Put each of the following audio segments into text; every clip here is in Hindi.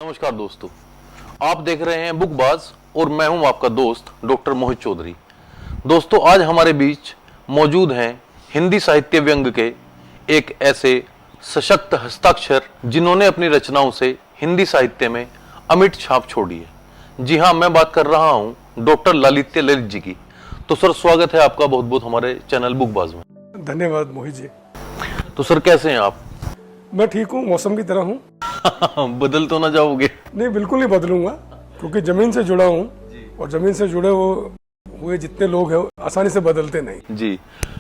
नमस्कार दोस्तों, आप देख रहे हैं बुकबाज और मैं हूं आपका दोस्त डॉक्टर मोहित चौधरी। दोस्तों, आज हमारे बीच मौजूद हैं हिंदी साहित्य व्यंग के एक ऐसे सशक्त हस्ताक्षर जिन्होंने अपनी रचनाओं से हिंदी साहित्य में अमिट छाप छोड़ी है। जी हां, मैं बात कर रहा हूं डॉक्टर ललित जी की। तो सर, स्वागत है आपका बहुत बहुत हमारे चैनल बुकबाज में। धन्यवाद मोहित जी। तो सर, कैसे हैं आप? मैं ठीक हूँ, मौसम की तरह हूँ। बदल तो ना जाओगे? नहीं, बिल्कुल नहीं बदलूंगा, क्योंकि जमीन से जुड़ा हूँ और जमीन से जुड़े हुए जितने लोग हैं आसानी से बदलते नहीं। जी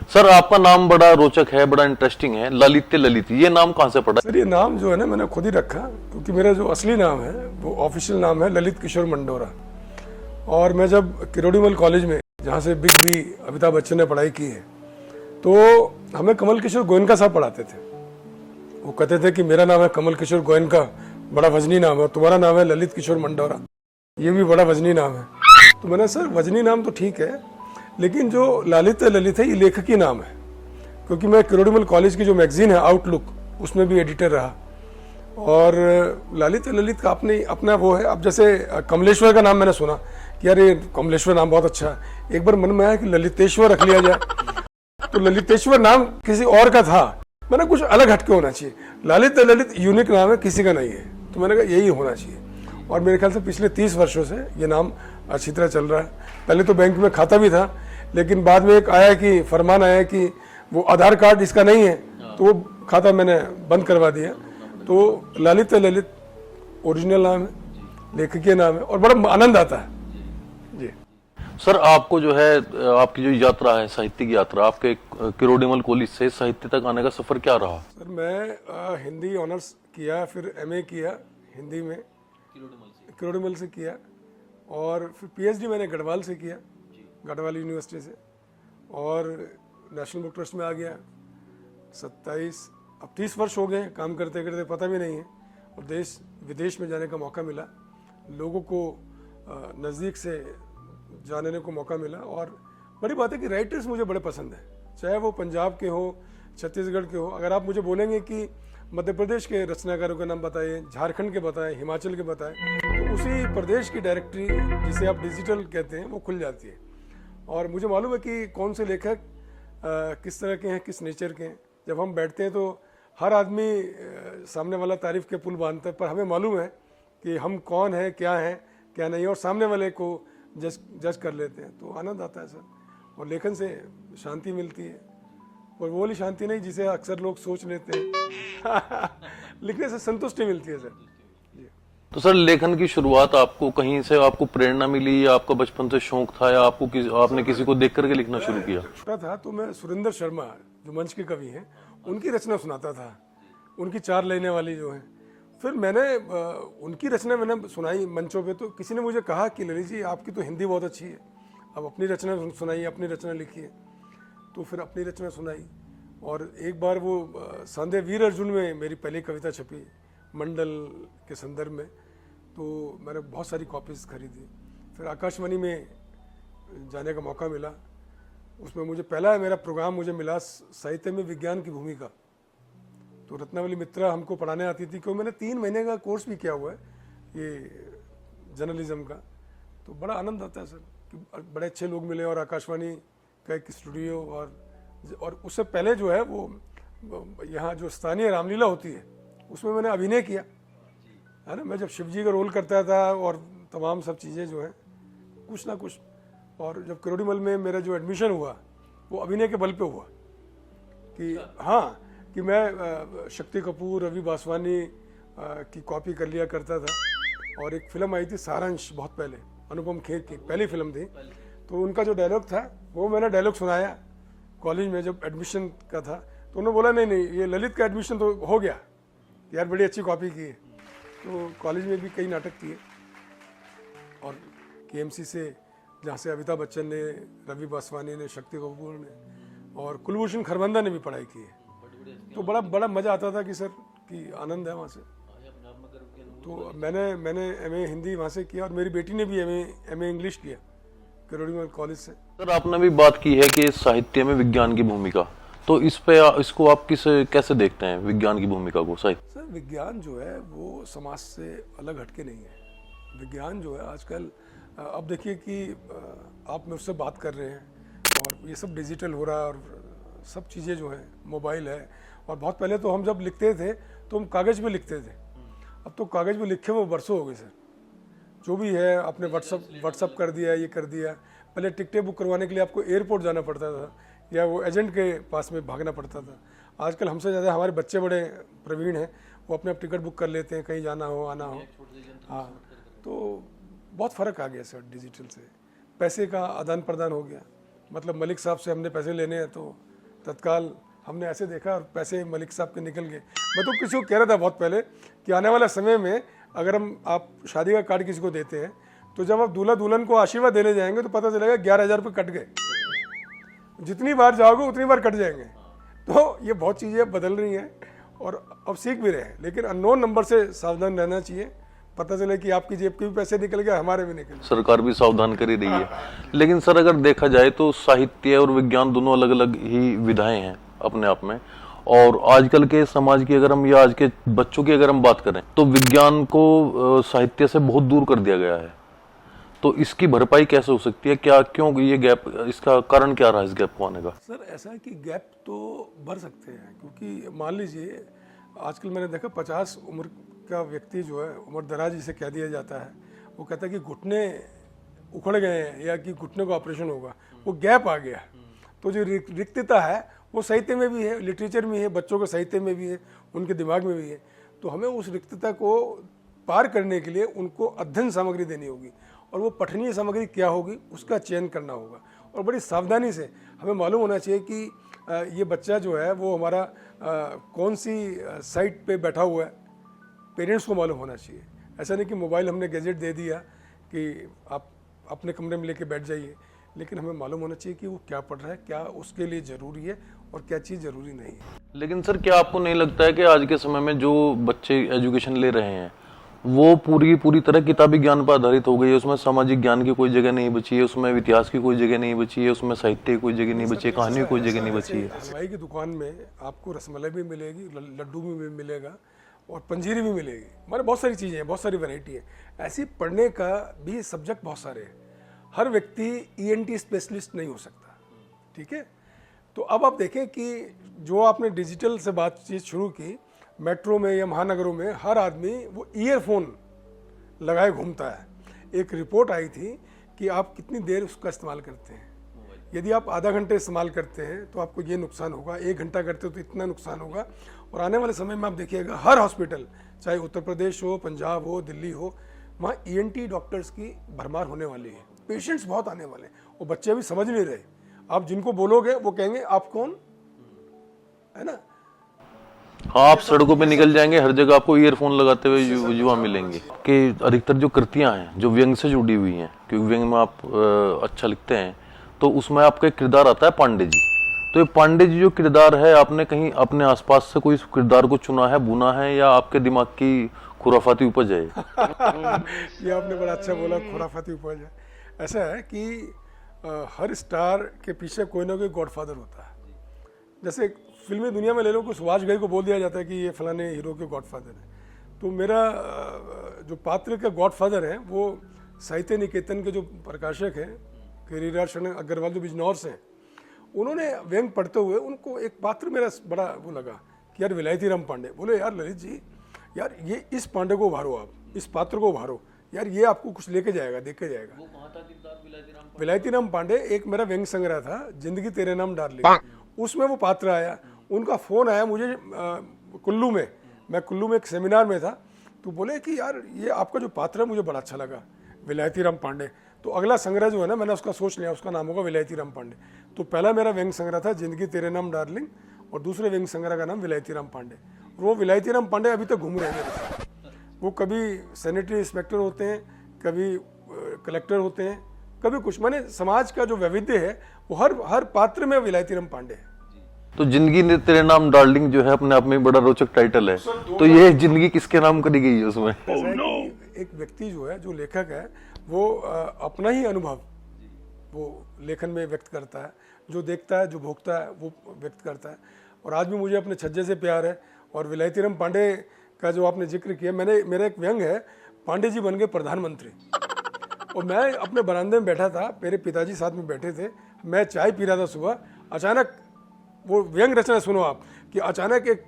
सर, आपका नाम बड़ा रोचक है, बड़ा इंटरेस्टिंग है, ललित। ये नाम कहाँ से पड़ा? सर, ये नाम जो है ना, मैंने खुद ही रखा, क्योंकि मेरा जो असली नाम है वो ऑफिशियल नाम है ललित किशोर मंडोरा। और मैं जब किरोड़ीमल कॉलेज में, जहाँ से बिग बी अमिताभ बच्चन ने पढ़ाई की है, तो हमें कमल किशोर गोयनका साहब पढ़ाते थे। वो कहते थे कि मेरा नाम है कमल किशोर गोयनका, बड़ा वजनी नाम है, और तुम्हारा नाम है ललित किशोर मंडोरा, ये भी बड़ा वजनी नाम है। तो मैंने, सर वजनी नाम तो ठीक है, लेकिन जो ललित है ये लेखकी नाम है, क्योंकि मैं किरोड़ीमल कॉलेज की जो मैगजीन है आउटलुक, उसमें भी एडिटर रहा। और ललित का अपना वो है। अब जैसे कमलेश्वर का नाम मैंने सुना कि यार ये कमलेश्वर नाम बहुत अच्छा है, एक बार मन में आया कि ललितेश्वर रख लिया जाए। तो ललितेश्वर नाम किसी और का था, मैंने कुछ अलग हटके होना चाहिए। ललित यूनिक नाम है, किसी का नहीं है, तो मैंने कहा यही होना चाहिए। और मेरे ख्याल से पिछले 30 वर्षों से ये नाम अच्छी तरह चल रहा है। पहले तो बैंक में खाता भी था, लेकिन बाद में एक आया कि फरमान आया कि वो आधार कार्ड इसका नहीं है, तो वो खाता मैंने बंद करवा दिया। तो ललित ओरिजिनल नाम है, लेखकीय नाम है, और बड़ा आनंद आता है जी। सर, आपको जो है, आपकी जो यात्रा है, साहित्यिक यात्रा, आपके किरोड़ीमल कॉलेज से साहित्य तक आने का सफर क्या रहा? सर, मैं हिंदी ऑनर्स किया, फिर एमए किया हिंदी में, किरोड़ीमल से किया, और फिर पीएचडी मैंने गढ़वाल से किया, गढ़वाल यूनिवर्सिटी से, और नेशनल बुक ट्रस्ट में आ गया। 27 अब 30 वर्ष हो गए काम करते करते, पता भी नहीं है। और देश विदेश में जाने का मौका मिला, लोगों को नज़दीक से जानने को मौका मिला। और बड़ी बात है कि राइटर्स मुझे बड़े पसंद हैं, चाहे वो पंजाब के हो, छत्तीसगढ़ के हो। अगर आप मुझे बोलेंगे कि मध्य प्रदेश के रचनाकारों का नाम बताइए, झारखंड के बताएं, हिमाचल के बताएं, तो उसी प्रदेश की डायरेक्टरी, जिसे आप डिजिटल कहते हैं, वो खुल जाती है। और मुझे मालूम है कि कौन से लेखक किस तरह के हैं, किस नेचर के हैं। जब हम बैठते हैं तो हर आदमी सामने वाला तारीफ के पुल बांधता है, पर हमें मालूम है कि हम कौन हैं, क्या नहीं, और सामने वाले को जज कर लेते हैं, तो आनंद आता है सर। और लेखन से शांति मिलती है, और वो वाली शांति नहीं जिसे अक्सर लोग सोच लेते हैं। लिखने से संतुष्टि मिलती है सर जी। तो सर, लेखन की शुरुआत आपको कहीं से, आपको प्रेरणा मिली, या आपका बचपन से शौक था, या आपने किसी को देख करके लिखना शुरू किया? छोटा था तो मैं सुरेंद्र शर्मा, जो मंच के कवि हैं, उनकी रचना सुनाता था, उनकी 4 लाइनें वाली जो है। फिर मैंने उनकी रचना मैंने सुनाई मंचों पे, तो किसी ने मुझे कहा कि ललित जी, आपकी तो हिंदी बहुत अच्छी है, अब अपनी रचना सुनाइए, अपनी रचना लिखिए। तो फिर अपनी रचना सुनाई, और एक बार वो सांदे वीर अर्जुन में मेरी पहली कविता छपी मंडल के संदर्भ में, तो मैंने बहुत सारी कॉपीज़ खरीदी। फिर आकाशवाणी में जाने का मौका मिला, उसमें मुझे पहला मेरा प्रोग्राम मुझे मिला साहित्य में विज्ञान की भूमिका। तो रत्नावली मित्रा हमको पढ़ाने आती थी, क्योंकि मैंने 3 महीने का कोर्स भी किया हुआ है ये जर्नलिज्म का। तो बड़ा आनंद आता है सर कि बड़े अच्छे लोग मिले, और आकाशवाणी का एक स्टूडियो, और उससे पहले जो है वो यहाँ जो स्थानीय रामलीला होती है, उसमें मैंने अभिनय किया है ना। मैं जब शिवजी का रोल करता था, और तमाम सब चीज़ें जो हैं कुछ ना कुछ। और जब किरोड़ीमल में मेरा जो एडमिशन हुआ, वो अभिनय के बल पे हुआ कि हाँ, कि मैं शक्ति कपूर, रवि बासवानी की कॉपी कर लिया करता था। और एक फिल्म आई थी सारांश, बहुत पहले, अनुपम खेर की पहली फिल्म थी, तो उनका जो डायलॉग था वो मैंने डायलॉग सुनाया कॉलेज में जब एडमिशन का था। तो उन्होंने बोला नहीं, ये ललित का एडमिशन तो हो गया यार, बड़ी अच्छी कॉपी की है। तो कॉलेज में भी कई नाटक किए, और केएमसी से, जहाँ से अमिताभ बच्चन ने, रवि बासवानी ने, शक्ति कपूर ने, और कुलभूषण खरबंदा ने भी पढ़ाई की है। तो बड़ा मज़ा आता था कि सर कि आनंद है वहाँ से। तो मैंने एमए हिंदी वहाँ से किया, और मेरी बेटी ने भी एमए इंग्लिश किया किरोड़ीमल कॉलेज से। सर, आपने भी बात की है कि साहित्य में विज्ञान की भूमिका, तो इसको आप कैसे देखते हैं विज्ञान की भूमिका को साहित्य? सर विज्ञान जो है वो समाज से अलग हटके नहीं है। विज्ञान जो है आजकल अब देखिए कि आप मुझसे बात कर रहे हैं और ये सब डिजिटल हो रहा है और सब चीज़ें जो है मोबाइल है। और बहुत पहले तो हम जब लिखते थे तो हम कागज़ पे लिखते थे, अब तो कागज़ पे लिखे वो बरसों हो गए सर। जो भी है आपने व्हाट्सअप कर दिया, ये कर दिया। पहले टिकटें बुक करवाने के लिए आपको एयरपोर्ट जाना पड़ता था या वो एजेंट के पास में भागना पड़ता था। आजकल हमसे ज़्यादा हमारे बच्चे बड़े प्रवीण हैं, वो अपने आप टिकट बुक कर लेते हैं, कहीं जाना हो आना हो। हाँ, तो बहुत फ़र्क आ गया सर डिजिटल से। पैसे का आदान प्रदान हो गया, मतलब मलिक साहब से हमने पैसे लेने हैं तो तत्काल हमने ऐसे देखा और पैसे मलिक साहब के निकल गए। मैं तो किसी को कह रहा था बहुत पहले कि आने वाला समय में अगर आप शादी का कार्ड किसी को देते हैं तो जब आप दूल्हा दुल्हन को आशीर्वाद देने जाएंगे तो पता चलेगा 11,000 रुपये कट गए। जितनी बार जाओगे उतनी बार कट जाएंगे। तो ये बहुत चीज़ें बदल रही हैं और अब सीख भी रहे हैं, लेकिन अननोन नंबर से सावधान रहना चाहिए। पता चले कि आपकी जेब के भी पैसे निकल गए, हमारे भी निकल गए। सरकार भी सावधान कर ही रही है। लेकिन सर अगर देखा जाए तो साहित्य और विज्ञान दोनों अलग अलग ही विधाएं हैं अपने आप में। और आजकल के समाज की अगर हम या आज के बच्चों की अगर हम बात करें तो विज्ञान को साहित्य से बहुत दूर कर दिया गया है। तो इसकी भरपाई कैसे हो सकती है? क्यों ये गैप, इसका कारण क्या रहा इस गैप को आने का? सर ऐसा है कि गैप तो भर सकते हैं, क्योंकि मान लीजिए आजकल मैंने देखा 50 उम्र का व्यक्ति जो है, उम्र दराज जिसे कह दिया जाता है, वो कहता है कि घुटने उखड़ गए हैं या कि घुटने का ऑपरेशन होगा, वो गैप आ गया। तो जो रिक्तता है वो साहित्य में भी है, लिटरेचर में है, बच्चों के साहित्य में भी है, उनके दिमाग में भी है। तो हमें उस रिक्तता को पार करने के लिए उनको अध्ययन सामग्री देनी होगी और वो पठनीय सामग्री क्या होगी उसका चयन करना होगा। और बड़ी सावधानी से हमें मालूम होना चाहिए कि ये बच्चा जो है वो हमारा कौन सी साइट पे बैठा हुआ है, पेरेंट्स को मालूम होना चाहिए। ऐसा नहीं कि मोबाइल हमने गैजेट दे दिया कि आप अपने कमरे में लेके बैठ जाइए, लेकिन हमें मालूम होना चाहिए कि वो क्या पढ़ रहा है, क्या उसके लिए ज़रूरी है और क्या चीज़ ज़रूरी नहीं है। लेकिन सर क्या आपको नहीं लगता है कि आज के समय में जो बच्चे एजुकेशन ले रहे हैं वो पूरी तरह किताबी ज्ञान पर आधारित हो गई है? उसमें सामाजिक ज्ञान की कोई जगह नहीं बची है, उसमें इतिहास की कोई जगह नहीं बची है, उसमें साहित्य की कोई जगह नहीं बची है, कहानी की कोई जगह नहीं बची है। हलवाई की दुकान में आपको रसमलाई भी मिलेगी, लड्डू भी मिलेगा और पंजीरी भी मिलेगी, मतलब बहुत सारी चीज़ें हैं, बहुत सारी वैरायटी है। ऐसी पढ़ने का भी सब्जेक्ट बहुत सारे हैं। हर व्यक्ति ENT स्पेशलिस्ट नहीं हो सकता, ठीक है। तो अब आप देखें कि जो आपने डिजिटल से बातचीत शुरू की, मेट्रो में या महानगरों में हर आदमी वो ईयरफोन लगाए घूमता है। एक रिपोर्ट आई थी कि आप कितनी देर उसका इस्तेमाल करते हैं। यदि आप आधा घंटे इस्तेमाल करते हैं तो आपको ये नुकसान होगा, 1 घंटा करते हो तो इतना नुकसान होगा। और आने वाले समय में आप देखिएगा हर हॉस्पिटल, चाहे उत्तर प्रदेश हो, पंजाब हो, दिल्ली हो, वहाँ ENT डॉक्टर्स की भरमार होने वाली है। पेशेंट्स बहुत आने वाले हैं, वो बच्चे अभी समझ नहीं रहे। आप जिनको बोलोगे वो कहेंगे आप कौन, है ना। हाँ, आप सड़कों पे निकल जाएंगे, हर जगह आपको ईयरफोन लगाते हुए युवा मिलेंगे। कि अधिकतर जो कृतियां हैं जो व्यंग से जुड़ी हुई हैं, क्योंकि व्यंग में आप अच्छा लिखते हैं, तो उसमें आपका एक किरदार आता है पांडे जी। तो ये पांडे जी जो किरदार है, आपने कहीं अपने आसपास से कोई किरदार को चुना है, बुना है, या आपके दिमाग की खुराफाती उपज है? ये आपने बड़ा अच्छा बोला, खुराफाती उपज है। ऐसा है कि हर स्टार के पीछे कोई ना कोई गॉडफादर होता है। जैसे फिल्मी दुनिया में ले लो, कुछ सुभाष घई को बोल दिया जाता है कि ये फलाने हीरो के गॉडफादर है। तो मेरा जो पात्र का गॉडफादर है वो साहित्य निकेतन के जो प्रकाशक हैं गिरिराज शरण अग्रवाल, जो बिजनौर से हैं, उन्होंने व्यंग पढ़ते हुए उनको एक पात्र मेरा बड़ा वो लगा कि यार विलायती राम पांडे। बोले यार ललित जी, यार ये इस पांडे को उभारो, आप इस पात्र को उभारो, यार ये आपको कुछ लेके जाएगा, देख के जाएगा। वो कहाँ था किरदार विलायती राम पांडे? एक मेरा व्यंग संग्रह था, जिंदगी तेरे नाम डार्लिंग, उसमें वो पात्र आया। उनका फ़ोन आया मुझे कुल्लू में, मैं कुल्लू में एक सेमिनार में था, तो बोले कि यार ये आपका जो पात्र है मुझे बड़ा अच्छा लगा, विलायती राम पांडे। तो अगला संग्रह जो है ना, मैंने उसका सोच लिया, उसका नाम होगा विलायती राम पांडे। तो पहला मेरा व्यंग संग्रह था जिंदगी तेरे नाम डार्लिंग, और दूसरे व्यंग संग्रह का नाम विलायती राम पांडे। वो विलायती राम पांडे अभी तक घूम रहे हैं मेरे साथ। वो कभी सैनिटरी इंस्पेक्टर होते हैं, कभी कलेक्टर होते हैं, कभी कुछ, माने समाज का जो वैविध्य है वो हर पात्र में विलायती राम पांडे है। तो जिंदगी तेरे नाम डार्लिंग जो है अपने आप में बड़ा रोचक टाइटल है। तो ये जिंदगी किसके नाम करी गई है उसमें? एक व्यक्ति जो है, जो लेखक है, वो अपना ही अनुभव वो लेखन में व्यक्त करता है, जो देखता है, जो भोगता है वो व्यक्त करता है। और आज भी मुझे अपने छज्जे से प्यार है। और विलायतीराम पांडे का जो आपने जिक्र किया, मेरा एक व्यंग है, पांडे जी बन गए प्रधानमंत्री। और मैं अपने बरामदे में बैठा था, मेरे पिताजी साथ में बैठे थे, मैं चाय पी रहा था सुबह, अचानक वो व्यंग रचना सुनो आप, कि अचानक एक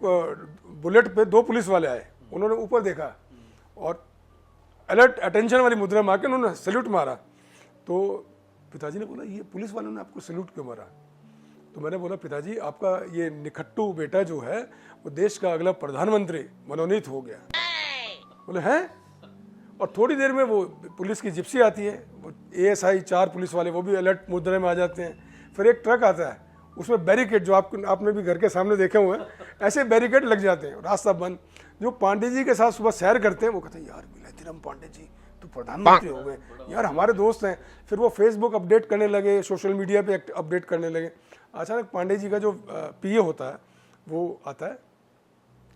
बुलेट पे 2 पुलिस वाले आए, उन्होंने ऊपर देखा और अलर्ट अटेंशन वाली मुद्रा मार के उन्होंने सैल्यूट मारा। तो पिताजी ने बोला ये पुलिस वालों ने आपको सैल्यूट क्यों मारा? तो मैंने बोला पिताजी आपका ये निखट्टू बेटा जो है वो देश का अगला प्रधानमंत्री मनोनीत हो गया। बोले हैं? और थोड़ी देर में वो पुलिस की जिप्सी आती है, वो ASI 4 पुलिस वाले वो भी अलर्ट मुद्रा में आ जाते हैं। फिर एक ट्रक आता है, उसमें बैरिकेड जो आपने भी घर के सामने देखे हुए हैं, ऐसे बैरिकेड लग जाते हैं, रास्ता बंद। जो पांडे जी के साथ सुबह सैर करते हैं वो कहते हैं यार विलायतीराम पांडे जी तो प्रधानमंत्री हो गए यार, हमारे दोस्त हैं। फिर वो फेसबुक अपडेट करने लगे, सोशल मीडिया पे अपडेट करने लगे। अचानक पांडे जी का जो PA होता है वो आता है,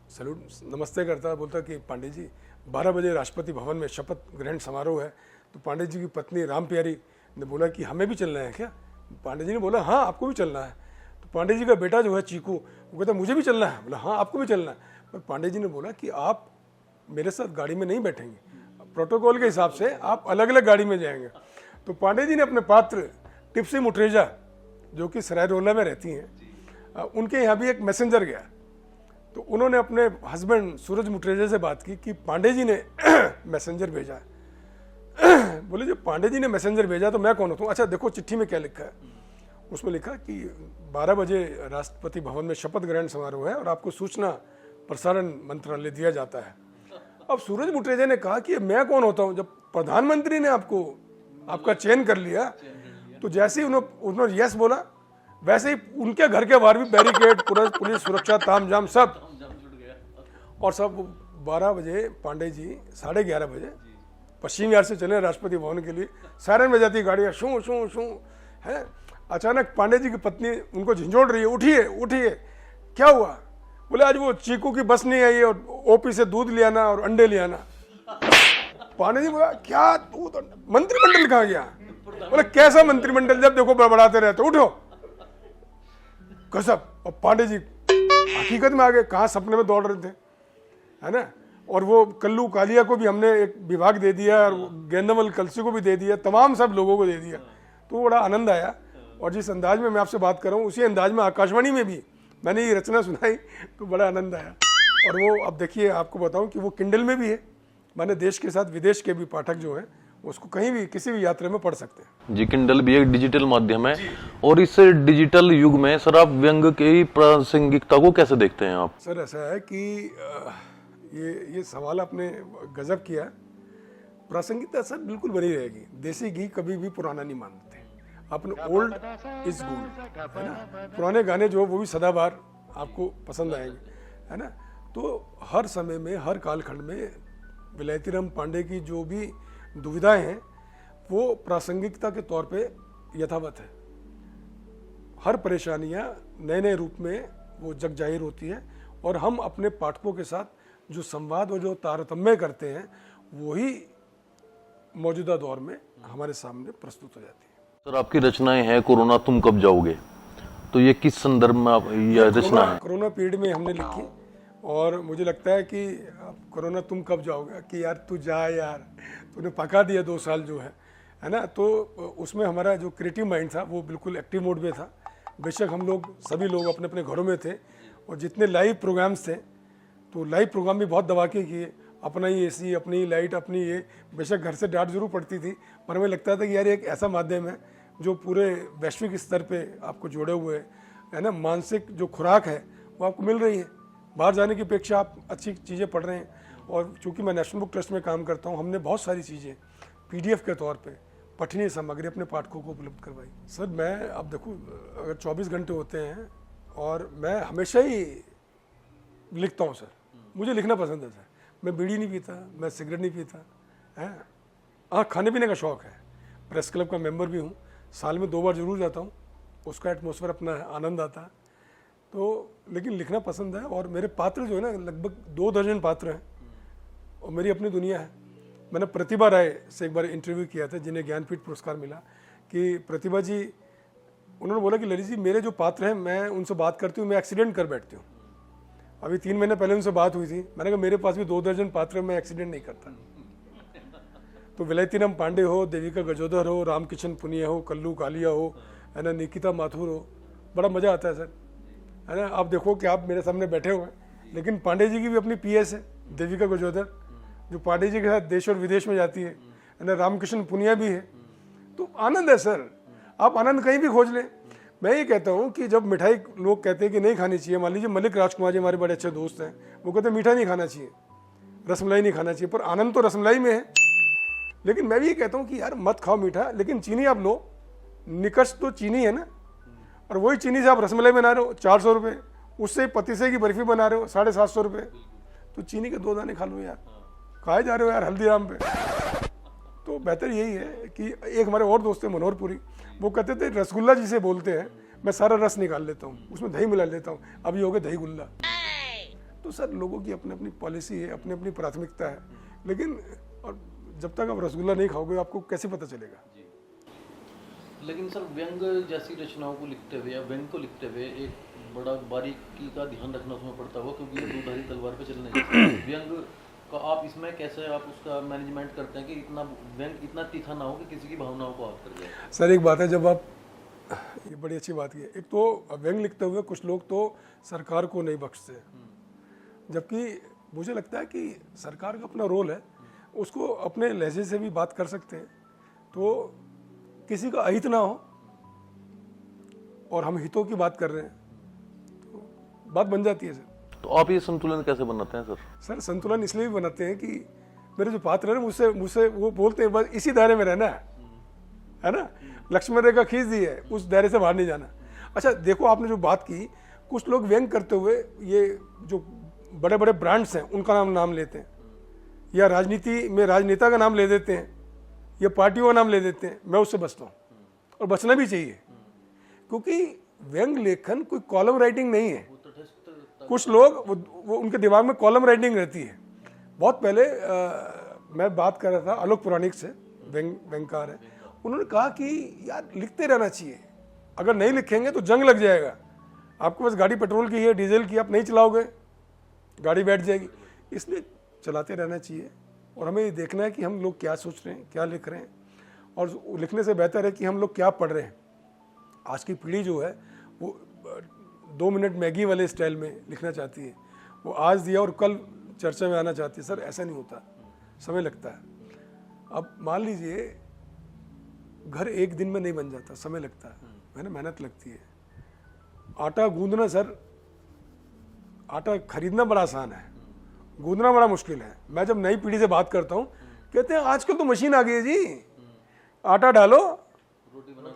सैल्यूट नमस्ते करता है, बोलता है कि पांडे जी 12 बजे राष्ट्रपति भवन में शपथ ग्रहण समारोह है। तो पांडे जी की पत्नी राम प्यारी ने बोला कि हमें भी चलना है क्या? पांडे जी ने बोला हाँ आपको भी चलना है। तो पांडे जी का बेटा जो है चीकू, वो कहता मुझे भी चलना है। बोला हाँ आपको भी चलना है। पर पांडे जी ने बोला कि आप मेरे साथ गाड़ी में नहीं बैठेंगे, प्रोटोकॉल के हिसाब से आप अलग अलग गाड़ी में जाएंगे। तो पांडे जी ने अपने पात्र टिप्सी मुट्रेजा जो कि सरायरोला में रहती हैं, उनके यहाँ भी एक मैसेंजर गया। तो उन्होंने अपने हस्बैंड सूरज मुट्रेजा से बात की कि पांडे जी ने मैसेंजर भेजा है। बोले जो पांडे जी ने मैसेंजर भेजा तो मैं कौन होता हूँ? अच्छा देखो चिट्ठी में क्या लिखा है। उसमें लिखा कि 12 बजे राष्ट्रपति भवन में शपथ ग्रहण समारोह है और आपको सूचना प्रसारण मंत्रालय दिया जाता है। अब सूरज मुट्रेजा ने कहा कि मैं कौन होता हूँ? जब प्रधानमंत्री ने आपका चयन कर लिया, तो जैसे ही उन्होंने यस बोला, वैसे ही उनके घर के बाहर भी बैरिकेड, पुलिस सुरक्षा तामझाम सब। और सब 12 बजे पांडे जी 11:30 बजे पश्चिम यार्ड से चले राष्ट्रपति भवन के लिए। सायरन बजाती है गाड़ियाँ, शू शू शू है। अचानक पांडे जी की पत्नी उनको झंझोड़ रही है, उठिए उठिए, क्या हुआ? बोले आज वो चीकू की बस नहीं आई है और OP से दूध ले आना और अंडे ले आना। पांडे जी बोला क्या दूध? मंत्रिमंडल कहाँ गया? बोले कैसा मंत्रिमंडल, जब देखो बड़बड़ाते रहते, उठो कसब। और पांडे जी हकीकत में आ गए, कहाँ सपने में दौड़ रहे थे, है ना। और वो कल्लू कालिया को भी हमने एक विभाग दे दिया और गेंदमल कलसी को भी दे दिया, तमाम सब लोगों को दे दिया। तो बड़ा आनंद आया। और जिस अंदाज में मैं आपसे बात कर रहा हूँ उसी अंदाज में आकाशवाणी में भी मैंने ये रचना सुनाई तो बड़ा आनंद आया। और वो अब देखिए आपको बताऊं कि वो किंडल में भी है, मैंने देश के साथ विदेश के भी पाठक जो हैं उसको कहीं भी किसी भी यात्रा में पढ़ सकते हैं। जी, किंडल भी एक डिजिटल माध्यम है। और इस डिजिटल युग में सर आप व्यंग की प्रासंगिकता को कैसे देखते हैं आप? सर ऐसा है कि ये सवाल आपने गजब किया। प्रासंगिकता सर बिल्कुल बनी रहेगी। देसी घी कभी भी पुराना नहीं मानते। अपने ओल्ड इज गोल्ड, है ना। पुराने गाने जो वो भी सदाबहार आपको पसंद आएंगे, है ना। तो हर समय में, हर कालखंड में विलायतीराम पांडे की जो भी दुविधाएं हैं वो प्रासंगिकता के तौर पे यथावत है। हर परेशानियां नए नए रूप में वो जग जाहिर होती है और हम अपने पाठकों के साथ जो संवाद और जो तारतम्य करते हैं वही मौजूदा दौर में हमारे सामने प्रस्तुत हो जाती है। सर आपकी रचनाएं हैं कोरोना तुम कब जाओगे, तो ये किस संदर्भ में आप यह रचना है? कोरोना पीरियड में हमने लिखी और मुझे लगता है कि कोरोना तुम कब जाओगे, कि यार तू जा यार, तूने पका दिया 2 साल जो है ना। तो उसमें हमारा जो क्रिएटिव माइंड था वो बिल्कुल एक्टिव मोड में था। बेशक हम लोग सभी लोग अपने अपने घरों में थे और जितने लाइव प्रोग्राम्स थे तो लाइव प्रोग्राम भी बहुत दबा के किए, अपना ही AC, अपनी ही लाइट, अपनी ये। बेशक घर से डांट जरूर पड़ती थी पर हमें लगता था कि यार एक ऐसा माध्यम है जो पूरे वैश्विक स्तर पे आपको जोड़े हुए है ना। मानसिक जो खुराक है वो आपको मिल रही है, बाहर जाने की अपेक्षा आप अच्छी चीज़ें पढ़ रहे हैं। और चूंकि मैं नेशनल बुक ट्रस्ट में काम करता हूँ, हमने बहुत सारी चीज़ें PDF के तौर पे पठनीय सामग्री अपने पाठकों को उपलब्ध करवाई। सर मैं अब देखो, अगर 24 घंटे होते हैं और मैं हमेशा ही लिखता हूँ सर, मुझे लिखना पसंद है सर। मैं बीड़ी नहीं पीता, मैं सिगरेट नहीं पीता है। हाँ, खाने पीने का शौक़ है, प्रेस क्लब का मेंबर भी हूँ, साल में 2 बार जरूर जाता हूँ, उसका एटमॉस्फेयर अपना आनंद आता है। तो लेकिन लिखना पसंद है। और मेरे पात्र जो है ना लगभग 2 दर्जन पात्र हैं और मेरी अपनी दुनिया है। मैंने प्रतिभा राय से एक बार इंटरव्यू किया था जिन्हें ज्ञानपीठ पुरस्कार मिला कि प्रतिभा जी, उन्होंने बोला कि ललित जी मेरे जो पात्र हैं मैं उनसे बात करती हूँ, मैं एक्सीडेंट कर बैठती हूँ। अभी 3 महीने पहले उनसे बात हुई थी, मैंने कहा मेरे पास भी 2 दर्जन पात्र हैं, मैं एक्सीडेंट नहीं करता। तो विलायतीराम पांडे हो, देविका गजोदर हो, रामकिशन पुनिया हो, कल्लू कालिया हो, है ना, निकिता माथुर हो, बड़ा मज़ा आता है सर, है ना। आप देखो कि आप मेरे सामने बैठे हुए हैं, लेकिन पांडे जी की भी अपनी पीएस है देविका गजोदर, जो पांडे जी के साथ देश और विदेश में जाती है ना। रामकिशन पुनिया भी है। तो आनंद है सर, आप आनंद कहीं भी खोज लें। मैं ये कहता हूँ कि जब मिठाई लोग कहते हैं कि नहीं खानी चाहिए, मान लीजिए मलिक राजकुमार जी हमारे बड़े अच्छे दोस्त हैं, वो कहते हैं मीठा नहीं खाना चाहिए, रसमलाई नहीं खाना चाहिए, पर आनंद तो रसमलाई में है। लेकिन मैं भी ये कहता हूँ कि यार मत खाओ मीठा, लेकिन चीनी आप लो, निकष तो चीनी है ना। और वही चीनी से आप रसमलाई बना रहे हो 400 रुपये, उससे पतीसे की बर्फी बना रहे हो 750 रुपये, तो चीनी के 2 दाने खा लो यार, खाए जा रहे हो यार हल्दीराम पे। तो बेहतर यही है कि एक हमारे और दोस्त है मनोहरपुरी, वो कहते थे रसगुल्ला जिसे बोलते हैं मैं सारा रस निकाल लेता हूँ, उसमें दही मिला लेता हूँ, अब ये हो गया दही गुल्ला। तो सर लोगों की अपनी अपनी पॉलिसी है, अपनी अपनी प्राथमिकता है, लेकिन और जब तक आप रसगुल्ला नहीं खाओगे आपको कैसे पता चलेगा। लेकिन सर व्यंग जैसी रचनाओं को लिखते हुए या व्यंग को लिखते हुए एक बड़ा बारीकी का ध्यान रखना उसमें पड़ता होगा, क्योंकि ये दूधारी तलवार पे चलने जैसा है। व्यंग का आप इसमें कैसे आप उसका मैनेजमेंट करते हैं कि इतना व्यंग इतना तीखा ना हो कि किसी की भावनाओं को आहत कर जाए। सर एक बात है, जब आप, ये बड़ी अच्छी बात है, एक तो व्यंग लिखते हुए कुछ लोग तो सरकार को नहीं बख्शते, जबकि मुझे लगता है कि सरकार का अपना रोल है, उसको अपने लहजे से भी बात कर सकते हैं, तो किसी का अहित ना हो और हम हितों की बात कर रहे हैं तो बात बन जाती है सर। तो आप ये संतुलन कैसे बनाते हैं सर? सर संतुलन इसलिए भी बनाते हैं कि मेरे जो पात्र है ना, मुझसे वो बोलते हैं बस इसी दायरे में रहना है ना, लक्ष्मण रेखा खींच दी है, उस दायरे से बाहर नहीं जाना। अच्छा देखो, आपने जो बात की, कुछ लोग व्यंग करते हुए ये जो बड़े बड़े ब्रांड्स हैं उनका नाम लेते हैं, या राजनीति में राजनेता का नाम ले देते हैं, या पार्टियों का नाम ले देते हैं। मैं उससे बचता हूँ और बचना भी चाहिए, क्योंकि व्यंग लेखन कोई कॉलम राइटिंग नहीं है। कुछ लोग वो उनके दिमाग में कॉलम राइटिंग रहती है। बहुत पहले मैं बात कर रहा था आलोक पुराणिक से, व्यंगकार है, उन्होंने कहा कि यार लिखते रहना चाहिए, अगर नहीं लिखेंगे तो जंग लग जाएगा। आपके पास गाड़ी पेट्रोल की है, डीजल की, आप नहीं चलाओगे गाड़ी बैठ जाएगी, इसलिए चलाते रहना चाहिए। और हमें ये देखना है कि हम लोग क्या सोच रहे हैं, क्या लिख रहे हैं, और लिखने से बेहतर है कि हम लोग क्या पढ़ रहे हैं। आज की पीढ़ी जो है वो 2 मिनट मैगी वाले स्टाइल में लिखना चाहती है, वो आज दिया और कल चर्चा में आना चाहती है। सर ऐसा नहीं होता, समय लगता है। अब मान लीजिए घर एक दिन में नहीं बन जाता, समय लगता है ना, मेहनत लगती है। आटा गूंदना सर, आटा खरीदना बड़ा आसान है, गूंदना बड़ा मुश्किल है। मैं जब नई पीढ़ी से बात करता हूँ, कहते हैं आजकल तो मशीन आ गई है जी, आटा डालो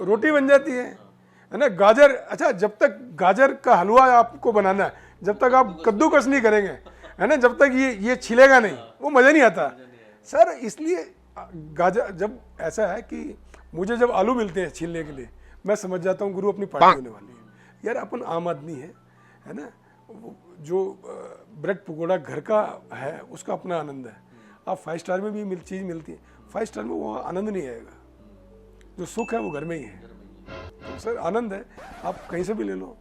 रोटी बन जाती है ना। गाजर, अच्छा जब तक गाजर का हलवा आपको बनाना है, जब तक आप कद्दूकस नहीं करेंगे, है ना, जब तक ये छिलेगा नहीं, वो मज़ा नहीं आता सर। इसलिए गाजर, जब ऐसा है कि मुझे जब आलू मिलते हैं छीलने के लिए, मैं समझ जाता हूँ गुरु अपनी पार्टी होने वाली है। यार अपन आम आदमी है ना, जो ब्रेड पकौड़ा घर का है उसका अपना आनंद है। आप 5 स्टार में भी चीज़ मिलती है, 5 स्टार में वो आनंद नहीं आएगा, जो सुख है वो घर में ही है। तो सर आनंद है, आप कहीं से भी ले लो,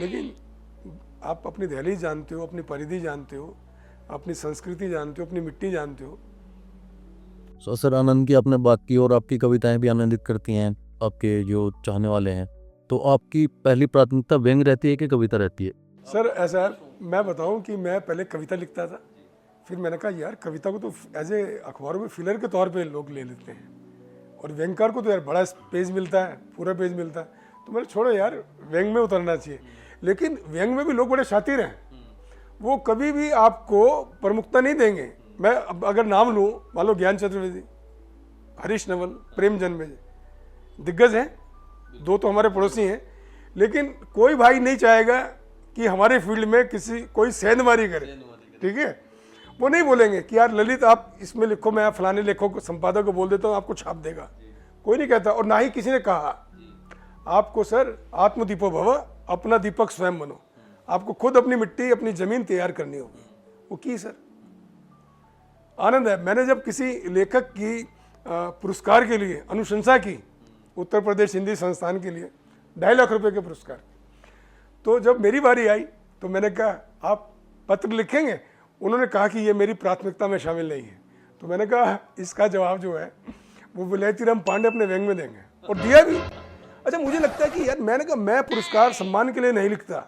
लेकिन आप अपनी दहलीज जानते हो, अपनी परिधि जानते हो, अपनी संस्कृति जानते हो, अपनी मिट्टी जानते हो। सर आनंद की आपने बात की, और आपकी कविताएं भी आनंदित करती हैं आपके जो चाहने वाले हैं, तो आपकी पहली प्राथमिकता व्यंग रहती है कि कविता रहती है? सर ऐसा है, मैं बताऊं कि मैं पहले कविता लिखता था, फिर मैंने कहा यार कविता को तो एज ए अखबारों में फिलर के तौर पे लोग ले लेते हैं, और व्यंगकार को तो यार बड़ा पेज मिलता है, पूरा पेज मिलता है, तो मैंने छोड़ो यार व्यंग में उतरना चाहिए। लेकिन व्यंग में भी लोग बड़े शातिर हैं, वो कभी भी आपको प्रमुखता नहीं देंगे। मैं अगर नाम लूँ, मान लो ज्ञान चतुर्वेदी, हरीश नवल, प्रेम जन्मेजय, दिग्गज हैं, 2 तो हमारे पड़ोसी हैं, लेकिन कोई भाई नहीं चाहेगा कि हमारे फील्ड में कोई सेंधमारी करे, ठीक है। वो नहीं बोलेंगे कि यार ललित आप इसमें लिखो, मैं फलाने लेखक संपादक को बोल देता हूँ, आपको छाप देगा, कोई नहीं कहता। और ना ही किसी ने कहा आपको सर आत्मदीपो भव, अपना दीपक स्वयं बनो, आपको खुद अपनी मिट्टी, अपनी जमीन तैयार करनी होगी। वो की सर आनंद है। मैंने जब किसी लेखक की पुरस्कार के लिए अनुशंसा की, उत्तर प्रदेश हिंदी संस्थान के लिए 2.5 लाख रुपए के पुरस्कार। तो जब मेरी बारी आई तो मैंने कहा आप पत्र लिखेंगे? उन्होंने कहा कि ये मेरी प्राथमिकता में शामिल नहीं है। तो मैंने कहा इसका जवाब जो है वो विलायतीराम पांडे अपने व्यंग में देंगे, और दिया भी। अच्छा, मुझे लगता है कि यार मैंने कहा मैं पुरस्कार सम्मान के लिए नहीं लिखता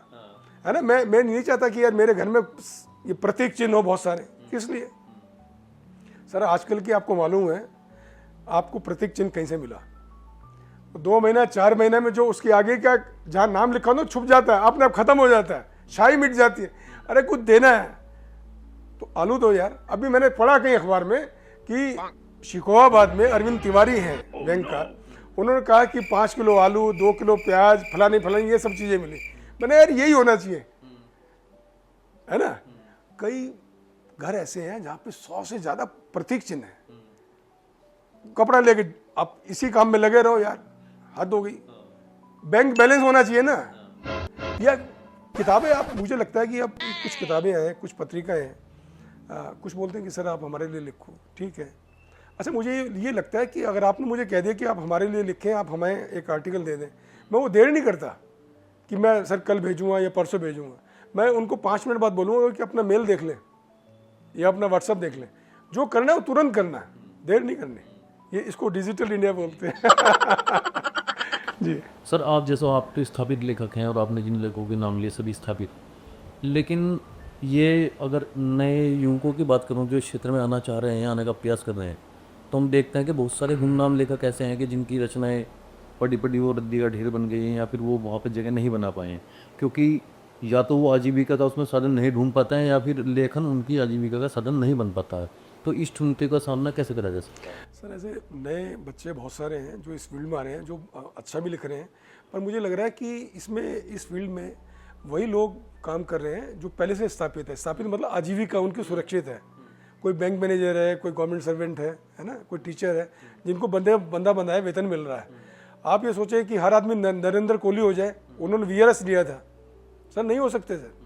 है ना, मैं नहीं चाहता कि यार मेरे घर में ये प्रतीक चिन्ह हो बहुत सारे। किस लिए सर? आजकल की आपको मालूम है आपको प्रतीक चिन्ह कहीं से मिला? 2 महीना 4 महीने में जो उसके आगे का जहाँ नाम लिखा हो छुप जाता है, अपने आप खत्म हो जाता है, शाही मिट जाती है। अरे कुछ देना है तो आलू दो यार। अभी मैंने पढ़ा कहीं अखबार में कि शिकोहाबाद में अरविंद तिवारी हैं बैंक का, उन्होंने कहा कि 5 किलो आलू, 2 किलो प्याज, फलानी फलानी ये सब चीजें मिली। मैंने यार यही होना चाहिए, है ना। कई घर ऐसे हैं जहाँ पे 100 से ज्यादा प्रतीक चिन्ह है। कपड़ा लेके आप इसी काम में लगे रहो यार, हद हो गई। बैंक बैलेंस होना चाहिए ना। या किताबें, आप मुझे लगता है कि अब कुछ किताबें हैं, कुछ पत्रिकाएं हैं, कुछ बोलते हैं कि सर आप हमारे लिए लिखो, ठीक है। अच्छा, मुझे ये लगता है कि अगर आपने मुझे कह दिया कि आप हमारे लिए लिखें, आप हमें एक आर्टिकल दे दें, मैं वो देर नहीं करता कि मैं सर कल भेजूंगा या परसों भेजूंगा। मैं उनको 5 मिनट बाद बोलूँगा कि अपना मेल देख लें या अपना व्हाट्सअप देख लें। जो करना है वो तुरंत करना है, देर नहीं करनी। ये इसको डिजिटल इंडिया बोलते हैं। जी सर, आप जैसा आप तो स्थापित लेखक हैं और आपने जिन लेखकों के नाम लिए सभी स्थापित, लेकिन ये अगर नए युवकों की बात करूं जो इस क्षेत्र में आना चाह रहे हैं, आने का प्रयास कर रहे हैं, तो हम देखते हैं कि बहुत सारे गुमनाम लेखक ऐसे हैं कि जिनकी रचनाएं पढ़ी पढ़ी वो रद्दी का ढेर बन गई हैं, या फिर वो वहाँ पर जगह नहीं बना पाए हैं, क्योंकि या तो वो आजीविका का उसमें साधन नहीं ढूंढ पाते हैं, या फिर लेखन उनकी आजीविका का साधन नहीं बन पाता है। तो इस चुनौती का सामना कैसे करा जा सकता है? सर, ऐसे नए बच्चे बहुत सारे हैं जो इस फील्ड में आ रहे हैं, जो अच्छा भी लिख रहे हैं, पर मुझे लग रहा है कि इसमें इस फील्ड में वही लोग काम कर रहे हैं जो पहले से स्थापित है। स्थापित मतलब आजीविका उनकी सुरक्षित है। कोई बैंक मैनेजर है, कोई गवर्नमेंट सर्वेंट है ना, कोई टीचर है, जिनको बंदा बंधा है, वेतन मिल रहा है। आप ये सोचें कि हर आदमी नरेंद्र कोहली हो जाए, उन्होंने वीआरएस लिया था सर, नहीं हो सकते सर।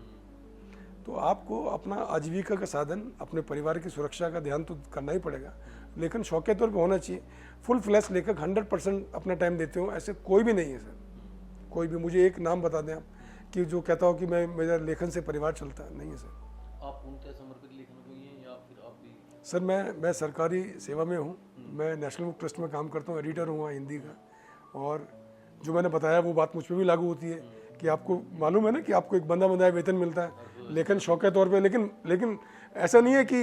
तो आपको अपना आजीविका का साधन, अपने परिवार की सुरक्षा का ध्यान तो करना ही पड़ेगा, लेकिन शौक के तौर पे होना चाहिए। फुल फ्लैश लेखक 100% अपना टाइम देते हो, ऐसे कोई भी नहीं है सर, कोई भी। मुझे एक नाम बता दें आप कि जो कहता हो कि मैं मेरा लेखन से परिवार चलता है, नहीं है सर। आप पूर्णतः समर्पित लेखन को ही हैं या फिर आप भी? सर मैं सरकारी सेवा में हूँ, मैं नेशनल बुक ट्रस्ट में काम करता हूँ, एडिटर हूँ हिंदी का। और जो मैंने बताया वो बात मुझ पर भी लागू होती है कि आपको मालूम है ना कि आपको एक बंदा बंधा वेतन मिलता है, लेकिन शौक के तौर पे। लेकिन ऐसा नहीं है कि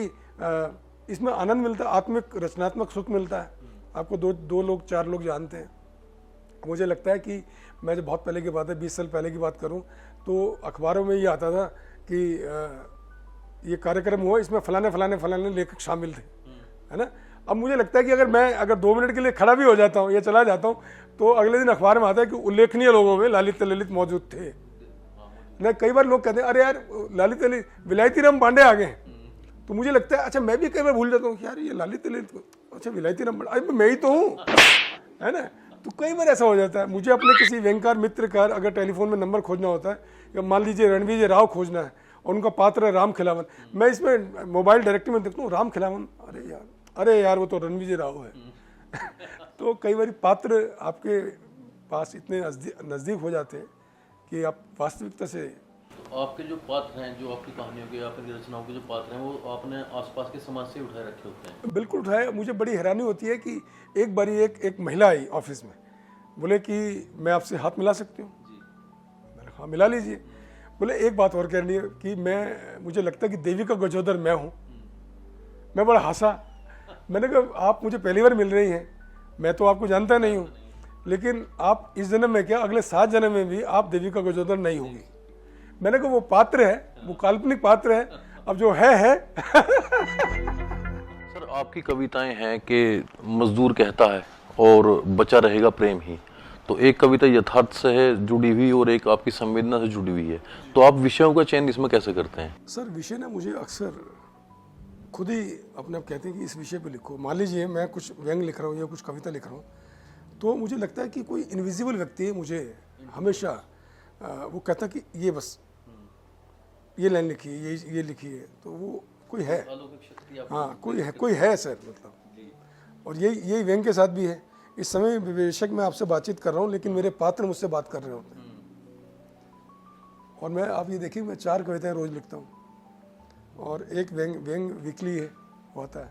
इसमें आनंद मिलता है, आत्मिक रचनात्मक सुख मिलता है। आपको दो लोग 4 लोग जानते हैं। मुझे लगता है कि मैं जब बहुत पहले की बात है, 20 साल पहले की बात करूं, तो अखबारों में ये आता था कि ये कार्यक्रम हुआ, इसमें फलाने फलाने फलाने लेखक शामिल थे, है ना। अब मुझे लगता है कि अगर 2 मिनट के लिए खड़ा भी हो जाता हूँ या चला जाता हूँ, तो अगले दिन अखबार में आता है कि उल्लेखनीय लोगों में ललित मौजूद थे ना। कई बार लोग कहते हैं अरे यार ललित विलायतीराम पांडे आ गए। तो मुझे लगता है, अच्छा मैं भी कई बार भूल जाता हूँ कि यार ये ललित, अच्छा विलायतीराम पांडे, अरे मैं ही तो हूँ, है ना। तो कई बार ऐसा हो जाता है। मुझे अपने किसी व्यंगकार मित्र का अगर टेलीफोन में नंबर खोजना होता है, या मान लीजिए रणविजय राव खोजना है और उनका पात्र है राम खिलावन, मैं इसमें मोबाइल डायरेक्टरी में देखता हूँ राम खिलावन, अरे यार वो तो रणविजय राव है। तो कई बार पात्र आपके पास इतने नज़दीक हो जाते हैं कि आप वास्तविकता से। आपके जो पात्र हैं, जो आपकी कहानियों के, आपकी रचनाओं के जो पात्र हैं, वो आपने आसपास के समाज से उठाए रखे होते हैं? बिल्कुल उठाए। मुझे बड़ी हैरानी होती है कि एक बारी एक महिला आई ऑफिस में, बोले कि मैं आपसे हाथ मिला सकती हूँ? मैंने कहा हाँ मिला लीजिए। बोले एक बात और करनी है कि मुझे लगता है कि देवी का गजोदर मैं हूँ। मैं बड़ा हंसा। मैंने कहा आप मुझे पहली बार मिल रही हैं, मैं तो आपको जानता नहीं हूँ, लेकिन आप इस जन्म में क्या अगले 7 जन्म में भी आप देवी का गजोदर नहीं होगी। मैंने कहा वो पात्र है, वो काल्पनिक पात्र है, अब जो है। सर, आपकी कविताएं हैं कि मजदूर कहता है और बचा रहेगा प्रेम ही, तो एक कविता यथार्थ से है जुड़ी हुई और एक आपकी संवेदना से जुड़ी हुई है, तो आप विषयों का चयन इसमें कैसे करते हैं? सर विषय ना मुझे अक्सर खुद ही अपने आप कहते हैं कि इस विषय पे लिखो। मान लीजिए मैं कुछ व्यंग लिख रहा हूँ या कुछ कविता लिख रहा हूँ, तो मुझे लगता है कि कोई इनविजिबल व्यक्ति है मुझे हमेशा वो कहता कि ये बस ये लाइन लिखी है, ये लिखी है, तो वो कोई है, हाँ कोई है सर, मतलब। और यही व्यंग के साथ भी है इस समय बेशक मैं आपसे बातचीत कर रहा हूँ, लेकिन मेरे पात्र मुझसे बात कर रहे होते हैं। और मैं, आप ये देखिए, मैं 4 कविताएं रोज लिखता हूँ, और एक व्यंग वीकली है, होता है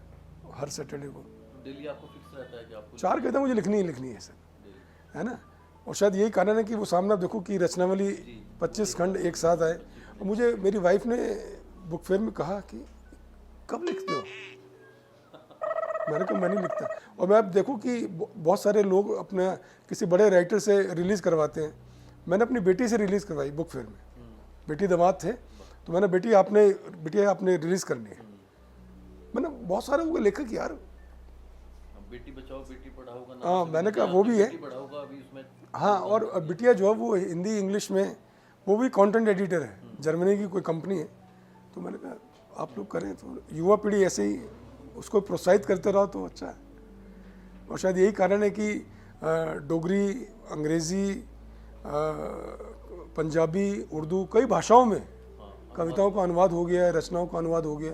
हर सैटरडे को। डेली आपको फिक्स रहता है कि आपको 4 कविता मुझे लिखनी है सर, है ना। और शायद यही कारण है कि वो सामने आप देखो कि रचनावली 25 खंड एक साथ आए। और मुझे मेरी वाइफ ने बुक फेयर में कहा कि कब लिखते हो, मैंने कहा मैं नहीं लिखता। और मैं अब देखो कि बहुत सारे लोग अपने किसी बड़े राइटर से रिलीज़ करवाते हैं। मैंने अपनी बेटी से रिलीज़ करवाई बुक फेयर में, बेटी दामाद थे, तो मैंने बेटिया आपने रिलीज़ करनी है। मैंने बहुत सारे वो लेखक यार, बेटी बचाओ बेटी पढ़ाओ का नाम हाँ मैंने कहा वो भी है, बेटी पढ़ाओ का अभी उसमें। हाँ। और बिटिया जो है वो हिंदी इंग्लिश में, वो भी कंटेंट एडिटर है, जर्मनी की कोई कंपनी है। तो मैंने कहा आप लोग करें, तो युवा पीढ़ी ऐसे ही उसको प्रोत्साहित करते रहो तो अच्छा है। और शायद यही कारण है कि डोगरी, अंग्रेज़ी, पंजाबी, उर्दू, कई भाषाओं में कविताओं का अनुवाद हो गया है, रचनाओं का अनुवाद हो गया।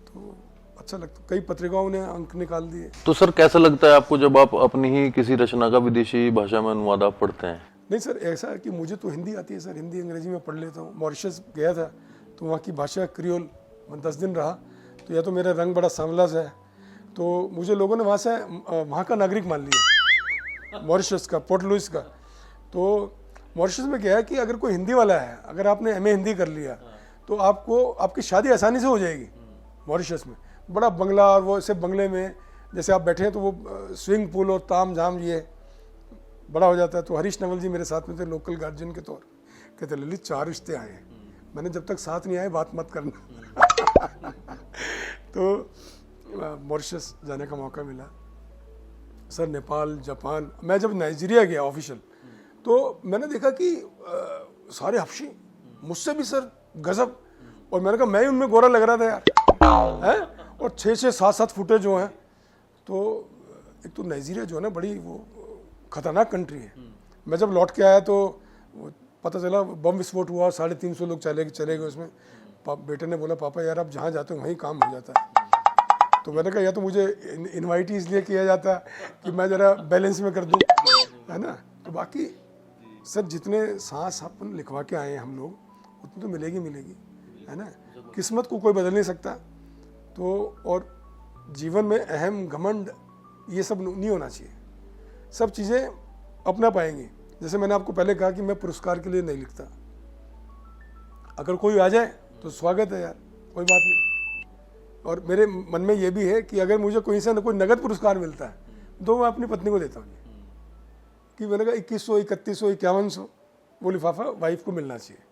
तो अच्छा लगता, कई पत्रिकाओं ने अंक निकाल दिए। तो सर कैसा लगता है आपको जब आप अपनी ही किसी रचना का विदेशी भाषा में अनुवाद आप पढ़ते हैं? नहीं सर, ऐसा है कि मुझे तो हिंदी आती है सर, हिंदी अंग्रेजी में पढ़ लेता हूँ। मॉरिशस गया था तो वहाँ की भाषा क्रियोल, 10 दिन रहा, तो या तो मेरा रंग बड़ा सांवला सा है, तो मुझे लोगों ने वहाँ का नागरिक मान लिया, मॉरिशस का, पोर्ट लुइस का। तो मॉरिशस में क्या है कि अगर कोई हिंदी वाला है, अगर आपने MA हिंदी कर लिया तो आपकी शादी आसानी से हो जाएगी मॉरिशस में। बड़ा बंगला, और वो ऐसे बंगले में जैसे आप बैठे हैं तो वो स्विंग पूल और ताम झाम ये बड़ा हो जाता है। तो हरीश नवल जी मेरे साथ में थे लोकल गार्जियन के तौर, कहते ललित 4 रिश्ते आए हैं, मैंने जब तक साथ नहीं आए बात मत करना। तो मॉरिशस जाने का मौका मिला सर, नेपाल, जापान। मैं जब नाइजीरिया गया ऑफिशियल, तो मैंने देखा कि सारे हबशी मुझसे भी सर गजब, और मैंने कहा मैं ही उनमें गोरा लग रहा था यार, है। और 6-6, 7-7 फुटे जो हैं। तो एक तो नाइजीरिया जो है ना, बड़ी वो खतरनाक कंट्री है। मैं जब लौट के आया तो पता चला बम विस्फोट हुआ, 350 लोग चले गए उसमें। बेटे ने बोला पापा यार आप जहाँ जाते हो वहीं काम हो जाता है। तो मैंने कहा या तो मुझे इनवाइट ही इसलिए किया जाता कि मैं ज़रा बैलेंस में कर दूँ, है ना। तो बाकी सर जितने सांस अपन लिखवा के आए हैं हम लोग, उतनी तो मिलेगी, है ना। किस्मत को कोई बदल नहीं सकता। तो और जीवन में अहम, घमंड, ये सब नहीं होना चाहिए। सब चीज़ें अपना पाएंगी। जैसे मैंने आपको पहले कहा कि मैं पुरस्कार के लिए नहीं लिखता, अगर कोई आ जाए तो स्वागत है यार, कोई बात नहीं। और मेरे मन में ये भी है कि अगर मुझे कोई से कोई नगद पुरस्कार मिलता है तो मैं अपनी पत्नी को देता हूँ, कि मैंने कहा 2100, 3100, 5100 वो लिफाफा वाइफ को मिलना चाहिए,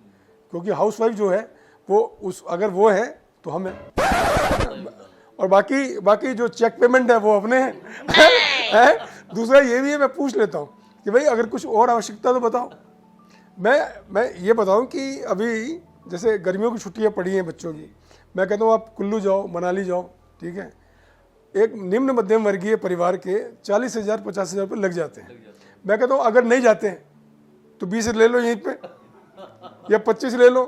क्योंकि हाउस वाइफ जो है वो अगर वो है तो हम हैं, और बाकी जो चेक पेमेंट है वो अपने हैं। दूसरा ये भी है, मैं पूछ लेता हूँ कि भाई अगर कुछ और आवश्यकता तो बताओ। मैं ये बताऊँ कि अभी जैसे गर्मियों की छुट्टियाँ पड़ी हैं बच्चों की, मैं कहता हूँ आप कुल्लू जाओ, मनाली जाओ, ठीक है। एक निम्न मध्यम वर्गीय परिवार के 40,000 50,000 रुपये लग जाते हैं। मैं कहता हूँ अगर नहीं जाते हैं तो 20 ले लो यहीं पे, या 25 ले लो,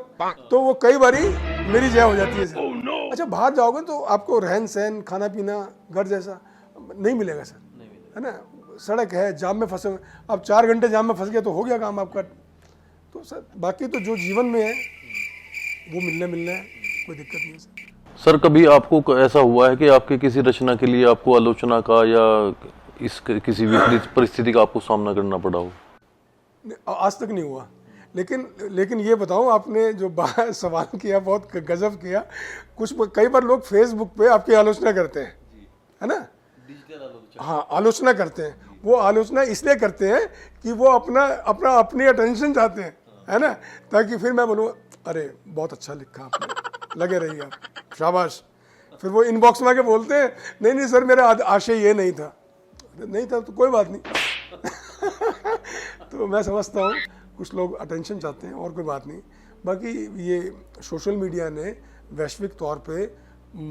तो वो कई बारी मेरी जय हो जाती है सर। अच्छा बाहर जाओगे तो आपको रहन सहन, खाना पीना घर जैसा नहीं मिलेगा सर, है ना। सड़क है, जाम में फंसे, आप 4 घंटे जाम में फंस गए तो हो गया काम आपका। तो सर बाकी तो जो जीवन में है वो मिलना है, कोई दिक्कत नहीं है सर। कभी आपको ऐसा हुआ है कि आपके किसी रचना के लिए आपको आलोचना का या किसी विपरीत परिस्थिति का आपको सामना करना पड़ा हो? आज तक नहीं हुआ, लेकिन ये बताऊं, आपने जो सवाल किया बहुत गजब किया। कई बार लोग फेसबुक पे आपकी आलोचना करते हैं, है ना। हाँ, आलोचना करते हैं। वो आलोचना इसलिए करते हैं कि वो अपनी अटेंशन चाहते हैं, है ना, ताकि फिर मैं बोलूँ अरे बहुत अच्छा लिखा आपने, लगे रहिए आप, शाबाश। फिर वो इनबॉक्स में आके बोलते हैं नहीं सर मेरा आशय ये नहीं था तो कोई बात नहीं। तो मैं समझता हूँ कुछ लोग अटेंशन चाहते हैं और कोई बात नहीं। बाकी ये सोशल मीडिया ने वैश्विक तौर पे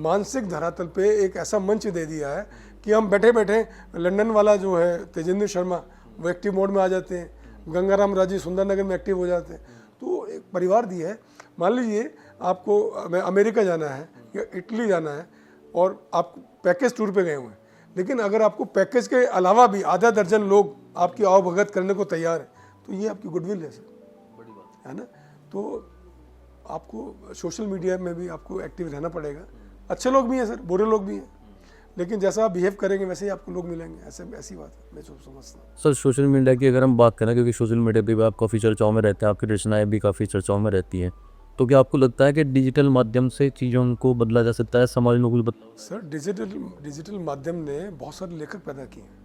मानसिक धरातल पे एक ऐसा मंच दे दिया है कि हम बैठे बैठे, लंदन वाला जो है तेजेंद्र शर्मा, वो एक्टिव मोड में आ जाते हैं, गंगाराम राजी सुंदरनगर में एक्टिव हो जाते हैं। तो एक परिवार दी है। मान लीजिए आपको अमेरिका जाना है या इटली जाना है और आप पैकेज टूर पे गए हुए हैं, लेकिन अगर आपको पैकेज के अलावा भी आधा दर्जन लोग आपकी आवभगत करने को तैयार है तो ये आपकी गुडविल है सर, है ना। तो आपको सोशल मीडिया में भी आपको एक्टिव रहना पड़ेगा। अच्छे लोग भी हैं सर, बुरे लोग भी हैं, लेकिन जैसा आप बिहेव करेंगे वैसे ही आपको लोग मिलेंगे, ऐसी बात है, मैं जो समझता हूँ। सर सोशल मीडिया की अगर हम बात करें, क्योंकि सोशल मीडिया पे भी आप काफ़ी चर्चाओं में रहते हैं, आपकी रचनाएं भी काफ़ी चर्चाओं में रहती हैं, तो क्या आपको लगता है कि डिजिटल माध्यम से चीज़ों को बदला जा सकता है, समाज में कुछ बदलाव? सर डिजिटल माध्यम ने बहुत सारे लेखक पैदा किए हैं।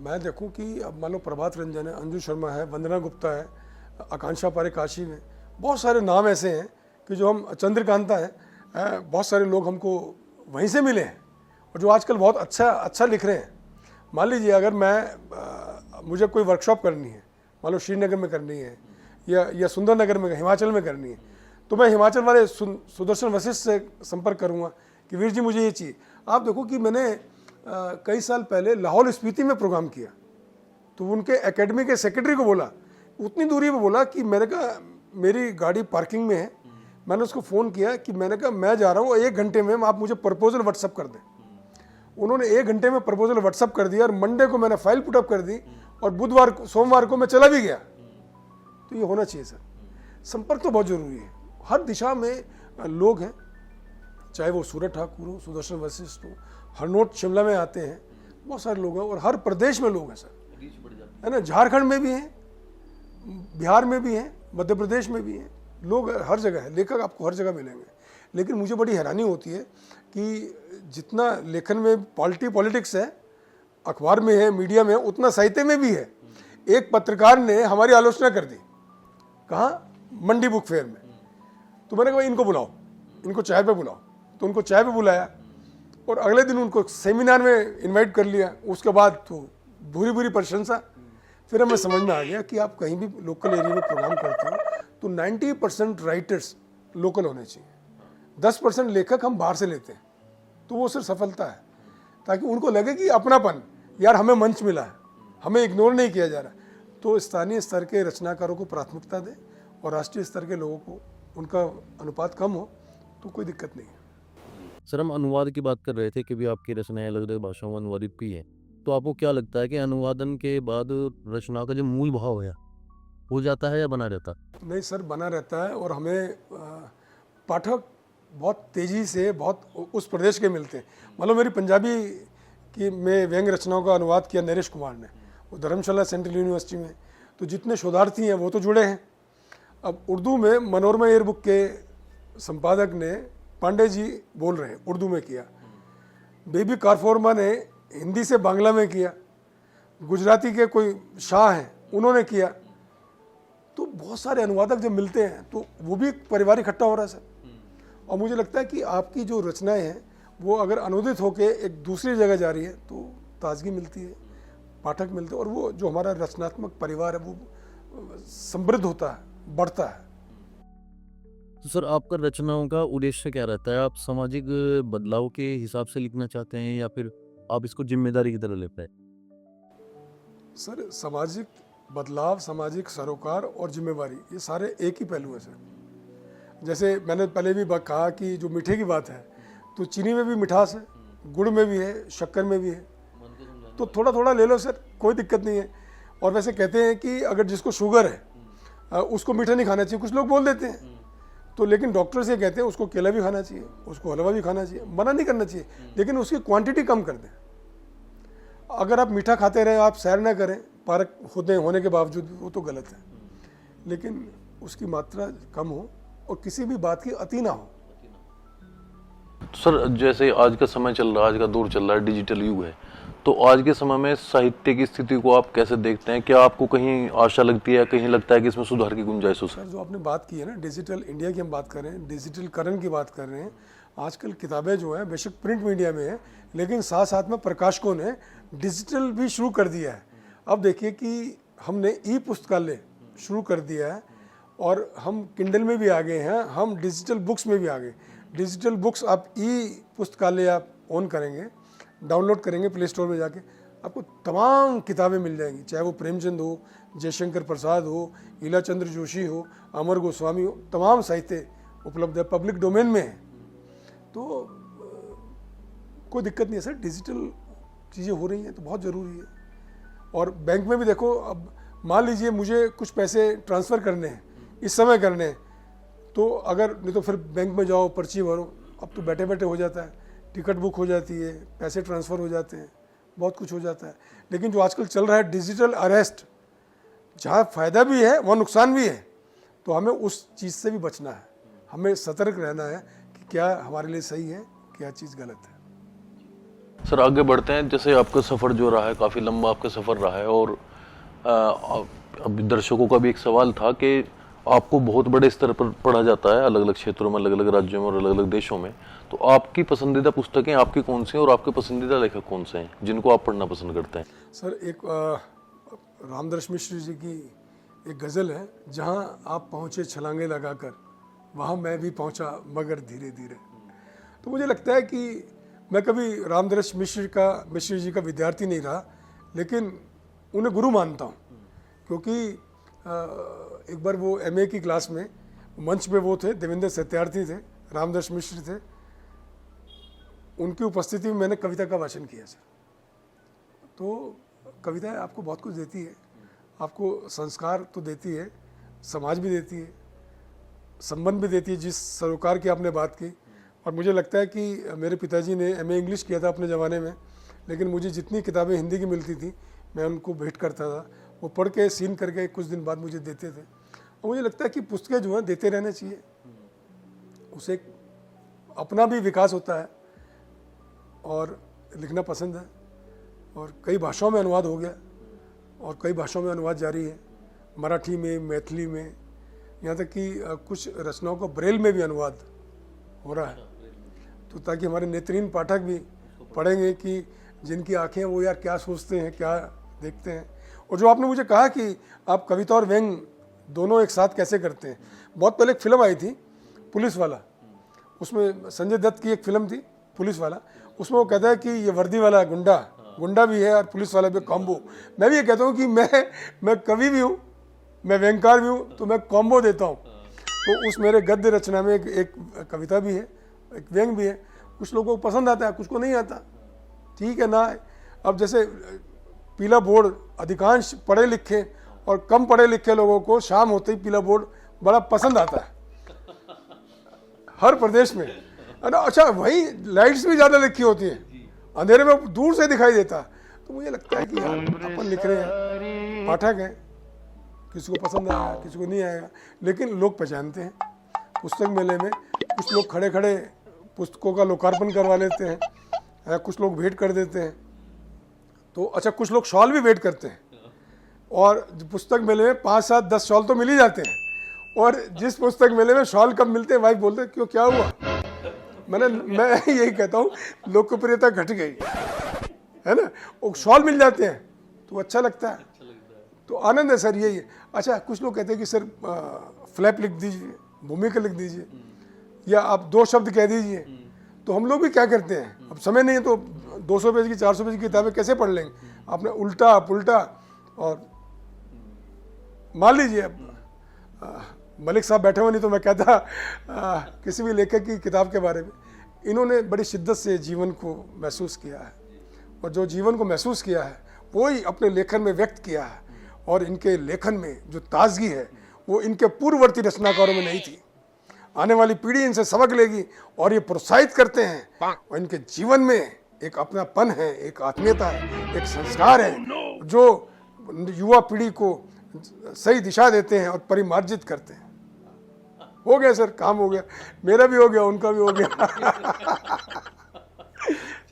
मैं देखूं कि अब मान लो प्रभात रंजन है, अंजू शर्मा है, वंदना गुप्ता है, आकांक्षा पारेख काशी में, बहुत सारे नाम ऐसे हैं कि जो हम, चंद्रकांता है, बहुत सारे लोग हमको वहीं से मिले हैं और जो आजकल बहुत अच्छा लिख रहे हैं। मान लीजिए अगर मुझे कोई वर्कशॉप करनी है, मान लो श्रीनगर में करनी है या सुंदरनगर में, हिमाचल में करनी है, तो मैं हिमाचल वाले सुदर्शन वशिष्ठ से संपर्क करूंगा कि वीर जी मुझे ये चाहिए। आप देखो कि मैंने कई साल पहले लाहौल स्पीति में प्रोग्राम किया, तो उनके एकेडमी के सेक्रेटरी को बोला, उतनी दूरी पे बोला कि मैंने कहा मेरी गाड़ी पार्किंग में है, मैंने उसको फ़ोन किया कि मैंने कहा मैं जा रहा हूँ, 1 घंटे में आप मुझे प्रपोजल व्हाट्सअप कर दें। उन्होंने 1 घंटे में प्रपोजल व्हाट्सअप कर दिया और मंडे को मैंने फाइल पुटअप कर दी और सोमवार को मैं चला भी गया। तो ये होना चाहिए सर, संपर्क तो बहुत जरूरी है। हर दिशा में लोग हैं, चाहे वो सूरज ठाकुर हो, सुदर्शन वशिष्ठ हो, हरनोट शिमला में आते हैं, बहुत सारे लोग हैं और हर प्रदेश में लोग हैं सर, है ना। झारखंड में भी हैं, बिहार में भी हैं, मध्य प्रदेश में भी हैं, लोग हर जगह है, लेखक आपको हर जगह मिलेंगे। लेकिन मुझे बड़ी हैरानी होती है कि जितना लेखन में पॉलिटिक्स है, अखबार में है, मीडिया में है, उतना साहित्य में भी है। एक पत्रकार ने हमारी आलोचना कर दी, कहाँ, मंडी बुक फेयर में, तो मैंने कहा इनको बुलाओ, इनको चाय पे बुलाओ, तो उनको चाय पे बुलाया और अगले दिन उनको सेमिनार में इनवाइट कर लिया। उसके बाद तो बुरी प्रशंसा। फिर हमें समझ में आ गया कि आप कहीं भी लोकल एरिया में प्रोग्राम करते हो तो 90% राइटर्स लोकल होने चाहिए, 10% लेखक हम बाहर से लेते हैं, तो वो सिर्फ सफलता है, ताकि उनको लगे कि अपनापन, यार हमें मंच मिला है, हमें इग्नोर नहीं किया जा रहा। तो स्थानीय स्तर के रचनाकारों को प्राथमिकता दें और राष्ट्रीय स्तर के लोगों को उनका अनुपात कम हो तो कोई दिक्कत नहीं है। सर हम अनुवाद की बात कर रहे थे कि भी आपकी रचनाएं अलग अलग भाषाओं में अनुवादित भी है, तो आपको क्या लगता है कि अनुवादन के बाद रचना का जो मूल भाव है हो जाता है या बना रहता है? नहीं सर, बना रहता है और हमें पाठक बहुत तेज़ी से बहुत उस प्रदेश के मिलते हैं। मतलब मेरी पंजाबी की में व्यंग रचनाओं का अनुवाद किया नरेश कुमार ने, वो धर्मशाला सेंट्रल यूनिवर्सिटी में, तो जितने शोधार्थी हैं वो तो जुड़े हैं। अब उर्दू में मनोरमा एयर बुक के संपादक ने, पांडे जी बोल रहे हैं, उर्दू में किया। बेबी कारफोरमा ने हिंदी से बांग्ला में किया। गुजराती के कोई शाह हैं, उन्होंने किया। तो बहुत सारे अनुवादक जब मिलते हैं तो वो भी एक परिवार इकट्ठा हो रहा है सर। और मुझे लगता है कि आपकी जो रचनाएं हैं वो अगर अनुदित होकर एक दूसरी जगह जा रही है तो ताजगी मिलती है, पाठक मिलते हैं और वो जो हमारा रचनात्मक परिवार है वो समृद्ध होता है, बढ़ता है। तो सर आपका रचनाओं का उद्देश्य क्या रहता है? आप सामाजिक बदलाव के हिसाब से लिखना चाहते हैं या फिर आप इसको जिम्मेदारी की तरह लेते हैं? सर सामाजिक बदलाव, सामाजिक सरोकार और जिम्मेवारी, ये सारे एक ही पहलू हैं सर। जैसे मैंने पहले भी कहा कि जो मीठे की बात है, तो चीनी में भी मिठास है, गुड़ में भी है, शक्कर में भी है, तो थोड़ा थोड़ा ले लो सर, कोई दिक्कत नहीं है। और वैसे कहते हैं कि अगर जिसको शुगर है उसको मीठा नहीं खाना चाहिए, कुछ लोग बोल देते हैं, तो लेकिन डॉक्टर से कहते हैं उसको केला भी खाना चाहिए, उसको हलवा भी खाना चाहिए, मना नहीं करना चाहिए, लेकिन उसकी क्वांटिटी कम कर दें। अगर आप मीठा खाते रहें, आप सैर ना करें पारक होने के बावजूद, वो तो गलत है, लेकिन उसकी मात्रा कम हो और किसी भी बात की अति ना हो। सर जैसे आज का समय चल रहा है, आज का दौर चल रहा है, डिजिटल युग है, तो आज के समय में साहित्य की स्थिति को आप कैसे देखते हैं? क्या आपको कहीं आशा लगती है, कहीं लगता है कि इसमें सुधार की गुंजाइश हो? सर जो आपने बात की है ना, डिजिटल इंडिया की हम बात कर रहे हैं, डिजिटलकरण की बात कर रहे हैं। आजकल किताबें जो हैं बेशक प्रिंट मीडिया में है, लेकिन साथ साथ में प्रकाशकों ने डिजिटल भी शुरू कर दिया है। अब देखिए कि हमने ई पुस्तकालय शुरू कर दिया है और हम किंडल में भी आ गए हैं, हम डिजिटल बुक्स में भी आ गए। डिजिटल बुक्स आप ई पुस्तकालय आप ऑन करेंगे, डाउनलोड करेंगे प्ले स्टोर में जाके, आपको तमाम किताबें मिल जाएंगी, चाहे वो प्रेमचंद हो, जयशंकर प्रसाद हो, ईला चंद्र जोशी हो, अमर गोस्वामी हो, तमाम साहित्य उपलब्ध है, पब्लिक डोमेन में है। तो कोई दिक्कत नहीं है सर, डिजिटल चीज़ें हो रही हैं तो बहुत ज़रूरी है। और बैंक में भी देखो, अब मान लीजिए मुझे कुछ पैसे ट्रांसफ़र करने हैं, इस समय करने हैं, तो अगर नहीं तो फिर बैंक में जाओ, पर्ची भरो। अब तो बैठे बैठे हो जाता है, टिकट बुक हो जाती है, पैसे ट्रांसफ़र हो जाते हैं, बहुत कुछ हो जाता है। लेकिन जो आजकल चल रहा है डिजिटल अरेस्ट, जहाँ फ़ायदा भी है वहाँ नुकसान भी है, तो हमें उस चीज़ से भी बचना है, हमें सतर्क रहना है कि क्या हमारे लिए सही है, क्या चीज़ गलत है। सर आगे बढ़ते हैं। जैसे आपका सफ़र जो रहा है, काफ़ी लंबा आपका सफ़र रहा है, और अब दर्शकों का भी एक सवाल था कि आपको बहुत बड़े स्तर पर पढ़ा जाता है, अलग अलग क्षेत्रों में, अलग अलग राज्यों में और अलग अलग देशों में। तो आपकी पसंदीदा पुस्तकें आपकी कौन सी हैं, और आपके पसंदीदा लेखक कौन से हैं जिनको आप पढ़ना पसंद करते हैं? सर एक रामदर्श मिश्र जी की एक गज़ल है, जहाँ आप पहुँचे छलांगे लगाकर, वहाँ मैं भी पहुँचा मगर धीरे धीरे। तो मुझे लगता है कि मैं कभी रामदर्श मिश्र जी का विद्यार्थी नहीं रहा, लेकिन उन्हें गुरु मानता हूँ। क्योंकि एक बार वो एमए की क्लास में मंच पे वो थे, देवेंद्र सत्यार्थी थे, रामदर्श मिश्र थे, उनकी उपस्थिति में मैंने कविता का वाचन किया सर। तो कविता आपको बहुत कुछ देती है, आपको संस्कार तो देती है, समाज भी देती है, संबंध भी देती है, जिस सरोकार की आपने बात की। और मुझे लगता है कि मेरे पिताजी ने एमए इंग्लिश किया था अपने ज़माने में, लेकिन मुझे जितनी किताबें हिंदी की मिलती थी मैं उनको भेंट करता था, वो पढ़ के सीन करके कुछ दिन बाद मुझे देते थे। और मुझे लगता है कि पुस्तकें जो हैं देते रहना चाहिए, उसे अपना भी विकास होता है। और लिखना पसंद है, और कई भाषाओं में अनुवाद हो गया, और कई भाषाओं में अनुवाद जारी है, मराठी में, मैथिली में, यहाँ तक कि कुछ रचनाओं का ब्रेल में भी अनुवाद हो रहा है। तो ताकि हमारे नेत्रहीन पाठक भी पढ़ेंगे कि जिनकी आंखें, वो यार क्या सोचते हैं, क्या देखते हैं। और जो आपने मुझे कहा कि आप कविता और व्यंग दोनों एक साथ कैसे करते हैं, बहुत पहले एक फिल्म आई थी पुलिस वाला, उसमें संजय दत्त की एक फिल्म थी पुलिस वाला, उसमें वो कहता है कि ये वर्दी वाला गुंडा भी है और पुलिस वाला भी कॉम्बो। मैं भी ये कहता हूँ कि मैं कवि भी हूँ, मैं व्यंगकार भी हूँ, तो मैं कॉम्बो देता हूँ। तो उस मेरे गद्य रचना में एक कविता भी है, एक व्यंग भी है। कुछ लोगों को पसंद आता है, कुछ को नहीं आता, ठीक है ना। अब जैसे पीला बोर्ड, अधिकांश पढ़े लिखे और कम पढ़े लिखे लोगों को शाम होते ही पीला बोर्ड बड़ा पसंद आता है हर प्रदेश में, है ना। अच्छा, वही लाइट्स भी ज़्यादा लिखी होती हैं, अंधेरे में दूर से दिखाई देता। तो मुझे लगता है कि यार अपन लिख रहे हैं, पाठक हैं, किसी को पसंद आएगा, किसी को नहीं आएगा, लेकिन लोग पहचानते हैं। पुस्तक मेले में कुछ लोग खड़े खड़े पुस्तकों का लोकार्पण करवा लेते हैं, कुछ लोग भेंट कर देते हैं। तो अच्छा, कुछ लोग शॉल भी भेंट करते हैं, और पुस्तक मेले में 5, 7, 10 शॉल तो मिल ही जाते हैं। और जिस पुस्तक मेले में शॉल कम मिलते हैं, वाइफ बोलते हैं क्यों, क्या हुआ। मैं यही कहता हूँ, लोकप्रियता घट गई है ना। वो शॉल मिल जाते हैं तो अच्छा लगता है, तो आनंद है सर, यही है। अच्छा, कुछ लोग कहते हैं कि सर फ्लैप लिख दीजिए, भूमिका लिख दीजिए, या आप 2 शब्द कह दीजिए। तो हम लोग भी क्या करते हैं, अब समय नहीं है तो 200 पेज की, 400 पेज की किताबें कैसे पढ़ लेंगे। आपने उल्टा पुल्टा, और मान लीजिए मलिक साहब बैठे हुए, नहीं तो मैं कहता किसी भी लेखक की किताब के बारे में, इन्होंने बड़ी शिद्दत से जीवन को महसूस किया है, और जो जीवन को महसूस किया है वही अपने लेखन में व्यक्त किया है। और इनके लेखन में जो ताजगी है वो इनके पूर्ववर्ती रचनाकारों में नहीं थी। आने वाली पीढ़ी इनसे सबक लेगी और ये प्रोत्साहित करते हैं, और इनके जीवन में एक अपनापन है, एक आत्मीयता है, एक संस्कार है, जो युवा पीढ़ी को सही दिशा देते हैं और परिमार्जित करते हैं। हो गया सर, काम हो गया, मेरा भी हो गया, उनका भी हो गया। चलिए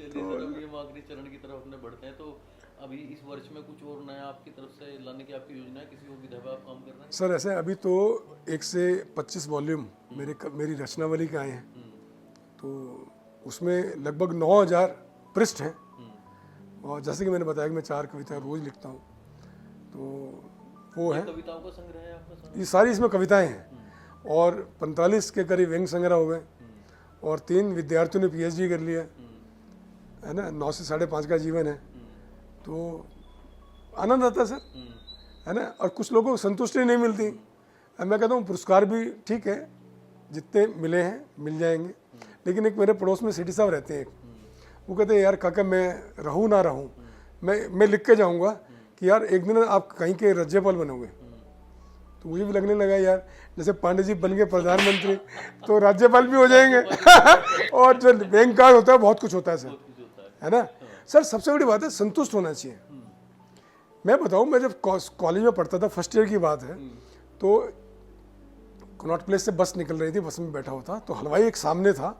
सर, अभी हम आखिरी चरण की तरफ अपने बढ़ते हैं। तो अभी इस वर्ष में कुछ और नया आपकी तरफ से लाने की आपकी योजना है, किसी और विधा पे आप काम कर रहे हैं? सर ऐसे अभी तो 1 से 25 वॉल्यूम मेरी रचनावली के आए हैं, तो उसमें लगभग 9000 पृष्ठ हैं। और जैसे कि मैंने बताया कि मैं 4 कविताएं रोज लिखता हूँ, तो वो है। कविताओं का संग्रह है आपका सारा? ये सारी इसमें कविताएं हैं, और 45 के करीब व्यंग संग्रह हो गए, और 3 विद्यार्थियों ने PhD कर लिया है ना। 9 से 5.5 का जीवन है, तो आनंद आता है सर, है ना। और कुछ लोगों को संतुष्टि नहीं मिलती, मैं कहता हूँ पुरस्कार भी ठीक है, जितने मिले हैं मिल जाएंगे। लेकिन एक मेरे पड़ोस में सिटी साहब रहते हैं, वो कहते हैं यार काका मैं रहूँ ना रहूँ, मैं लिख के जाऊँगा कि यार एक दिन आप कहीं के राज्यपाल बनोगे। तो मुझे भी लगने लगा यार जैसे पांडे जी बन गए प्रधानमंत्री तो राज्यपाल भी हो जाएंगे और जो बैंक कार्ड होता है बहुत कुछ होता है सर, है ना सर। सबसे बड़ी बात है संतुष्ट होना चाहिए। मैं बताऊं, मैं जब कॉलेज में पढ़ता था, फर्स्ट ईयर की बात है, तो कनॉट प्लेस से बस निकल रही थी, बस में बैठा हुआ था, तो हलवाई एक सामने था,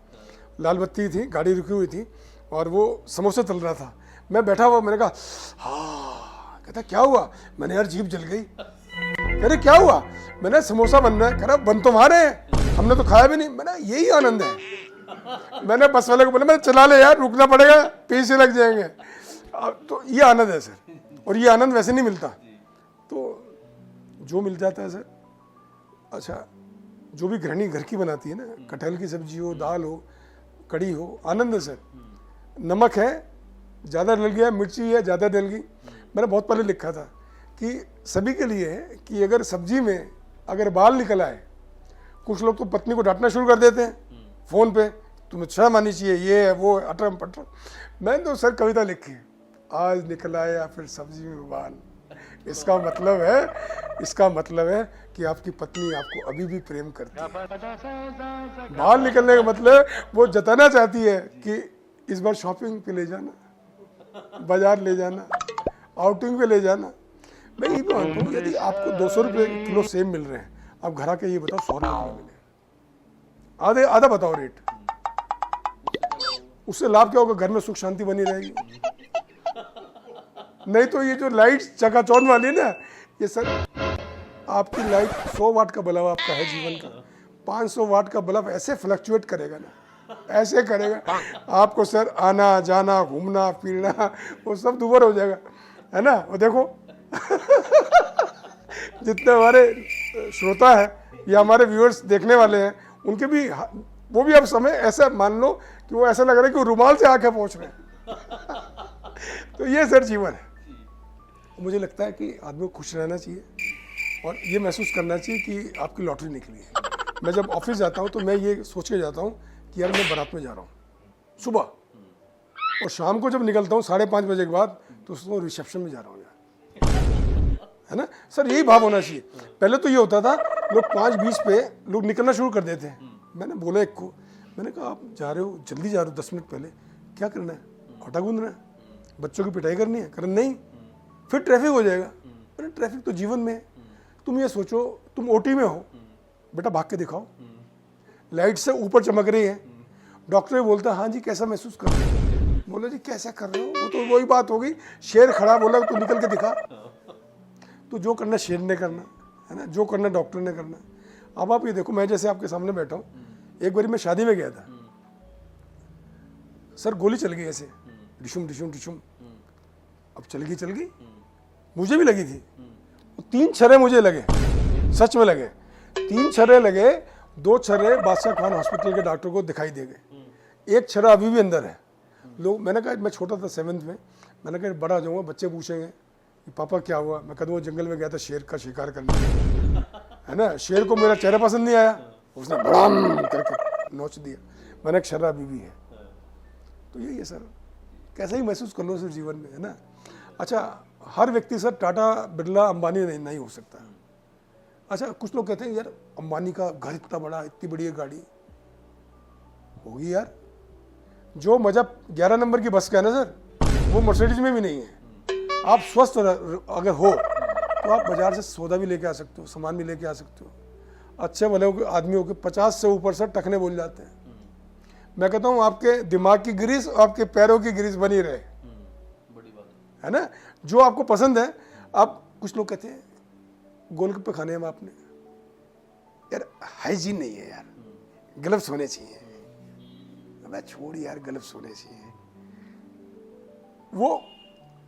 लाल बत्ती थी, गाड़ी रुकी हुई थी और वो समोसे तल रहा था। मैं बैठा हुआ, मैंने कहा हाँ, कहता क्या हुआ? मैंने यार जीभ जल गई। कह रहे क्या हुआ? मैंने समोसा बन रहा है। कह रहा बन तो मारे हैं, हमने तो खाया भी नहीं। मैंने यही आनंद है। मैंने बस वाले को बोला मैंने चला ले यार, रुकना पड़ेगा, पैसे लग जाएंगे। तो ये आनंद है सर, और ये आनंद वैसे नहीं मिलता। तो जो मिल जाता है सर, अच्छा जो भी गृहिणी घर की बनाती है ना, कटहल की सब्जी हो, दाल हो, कड़ी हो, आनंद है सर। नमक है ज़्यादा डल गया, मिर्ची है ज़्यादा डल गई। मैंने बहुत पहले लिखा था कि सभी के लिए है कि अगर सब्जी में अगर बाल निकल आए, कुछ लोग तो पत्नी को डांटना शुरू कर देते हैं फ़ोन पे, तुम्हें शर्म आनी चाहिए, ये है वो, अटरम पटरम। मैंने तो सर कविता लिखी, आज निकल आया फिर सब्जी में बाल, इसका मतलब है कि आपकी पत्नी आपको अभी भी प्रेम करती है। बाल निकलने का मतलब वो जताना चाहती है कि इस बार शॉपिंग पे ले जाना, बाजार ले जाना, आउटिंग पे ले जाना। मैं ये मानता हूँ यदि आपको 200 रुपये किलो सेब मिल रहे हैं, आप घर आके ये बताओ 100 रुपये किलो मिले, आधा बताओ रेट, उससे लाभ क्या होगा? घर में सुख शांति बनी रहेगी। नहीं तो ये जो लाइट चकाचौंध वाली ना, ये सर आपकी लाइट 100 वाट का बल्ब आपका है जीवन का, 500 वाट का बल्ब ऐसे फ्लक्चुएट करेगा ना, ऐसे करेगा आपको सर, आना जाना घूमना फिरना वो सब दुबर हो जाएगा, है ना। वो देखो जितने हमारे श्रोता है या हमारे व्यूअर्स देखने वाले हैं, उनके भी वो भी अब समय ऐसा मान लो कि वो ऐसा लग रहा है कि वो रुमाल से आके पहुंच रहे हैं। तो ये सर जीवन है। मुझे लगता है कि आदमी को खुश रहना चाहिए और ये महसूस करना चाहिए कि आपकी लॉटरी निकली है। मैं जब ऑफिस जाता हूँ तो मैं ये सोच के जाता हूँ कि यार मैं बारात में जा रहा हूँ सुबह, और शाम को जब निकलता हूँ 5:30 बजे के बाद, तो उसको रिसेप्शन में जा रहा हूँ यार, है ना सर। यही भाव होना चाहिए। पहले तो ये होता था लोग 5:20 पे लोग निकलना शुरू कर देते हैं। मैंने बोला एक को, मैंने कहा आप जा रहे हो, जल्दी जा रहे हो, 10 मिनट पहले, क्या करना है? आटा गूंदना है, बच्चों की पिटाई करनी है? करना नहीं, फिर ट्रैफिक हो जाएगा। अरे ट्रैफिक तो जीवन में है। तुम ये सोचो तुम ओटी में हो, बेटा भाग के दिखाओ, लाइट से ऊपर चमक रही है, डॉक्टर बोलता है हाँ जी कैसा महसूस कर रहे हो? बोला जी कैसा कर रहे हो? वो तो वही बात हो गई, शेर खड़ा बोला तू निकल के दिखा। तो जो करना शेर ने करना है ना, जो करना डॉक्टर ने करना। अब आप ये देखो, मैं जैसे आपके सामने बैठा हूँ, एक बारी मैं शादी में गया था सर, गोली चल गई ऐसे डिशुम डिशुम डिशुम, अब चल गई, मुझे भी लगी थी। 3 छर्रे मुझे लगे, सच में लगे, 3 छर्रे लगे। 2 छर्रे बादशाह खान हॉस्पिटल के डॉक्टर को दिखाई दे गए, 1 छर्रा अभी भी अंदर है। लोग, मैंने कहा मैं छोटा था 7th में, मैंने कहा बड़ा हो जाऊंगा बच्चे पूछेंगे कि पापा क्या हुआ? मैं कहता वो जंगल में गया था शेर का शिकार करने, है ना। शेर को मेरा चेहरा पसंद नहीं आया, उसने बड़ाम करके नोच दिया। मैंने एक छर्रा अभी भी है। तो यही है सर, कैसा ही महसूस कर लो सर जीवन में, है ना। अच्छा हर व्यक्ति सर टाटा बिरला अंबानी नहीं हो सकता। अच्छा कुछ लोग कहते हैं यार अंबानी का घर इतना बड़ा, इतनी बड़ी गाड़ी होगी यार। जो मजा 11 नंबर की बस का है ना सर, वो मर्सिडीज में भी नहीं है। आप स्वस्थ अगर हो तो आप बाजार से सौदा भी लेके आ सकते हो, सामान भी लेके आ सकते हो। अच्छे भले आदमियों के 50 से ऊपर सर टखने बोल जाते हैं। मैं कहता हूँ आपके दिमाग की ग्रीस और आपके पैरों की ग्रीस बनी रहे, बड़ी बात है ना, जो आपको पसंद है। आप कुछ लोग कहते हैं गोलगप्पे खाने हम आपने, यार हाइजीन नहीं है यार, ग्लव्स होने चाहिए। मैं छोड़ यार, ग्लव्स होने चाहिए। वो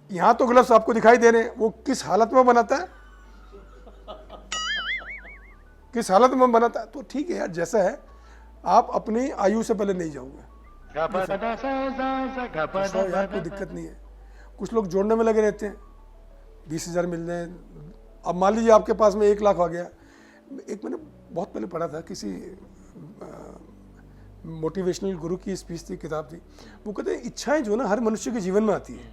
यहां तो ग्लव्स आपको दिखाई दे रहे हैं, वो किस हालत में बनाता है, किस हालत में बनाता है। तो ठीक है यार, जैसा है। आप अपनी आयु से पहले नहीं जाओगे, तो यार कोई दिक्कत नहीं है। कुछ लोग जोड़ने में लगे रहते हैं, 20,000 मिल जाए। अब मान लीजिए आपके पास में 1 लाख आ गया। एक मैंने बहुत पहले पढ़ा था, किसी मोटिवेशनल गुरु की स्पीच थी, किताब थी। वो कहते हैं इच्छाएं जो ना हर मनुष्य के जीवन में आती है।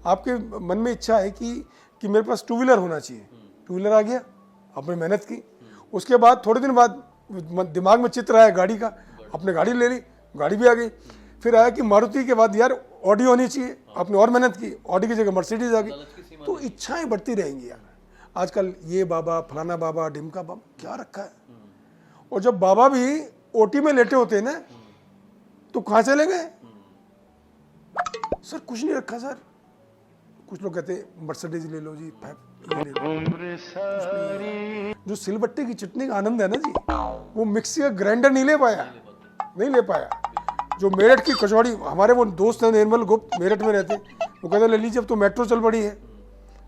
आपके मन में इच्छा है कि मेरे पास 2 व्हीलर होना चाहिए, 2 व्हीलर आ गया, आपने मेहनत की। उसके बाद थोड़े दिन बाद दिमाग में चित्र आया गाड़ी का, आपने गाड़ी ले ली, गाड़ी भी आ गई। फिर आया कि मारुति के बाद यार ऑडी होनी चाहिए, आपने और मेहनत की, ऑडी की जगह मर्सिडीज आ गई। तो इच्छाएं बढ़ती रहेंगी यार। आजकल ये बाबा, फलाना बाबा, ढिमका बाबा, क्या रखा है। और जब बाबा भी ओटी में लेटे होते हैं ना, तो कहाँ चले गए सर? कुछ नहीं रखा सर। कुछ लोग कहते हैं मर्सिडीज ले लो जी, ये ले लो। जो सिलबट्टे की चटनी का आनंद है ना जी, वो मिक्सी का ग्राइंडर नहीं ले पाया। जो मेरठ की कचौड़ी, हमारे वो दोस्त हैं निर्मल गुप्त, मेरठ में रहते, वो कहते ले लीजिए अब तो मेट्रो चल पड़ी है।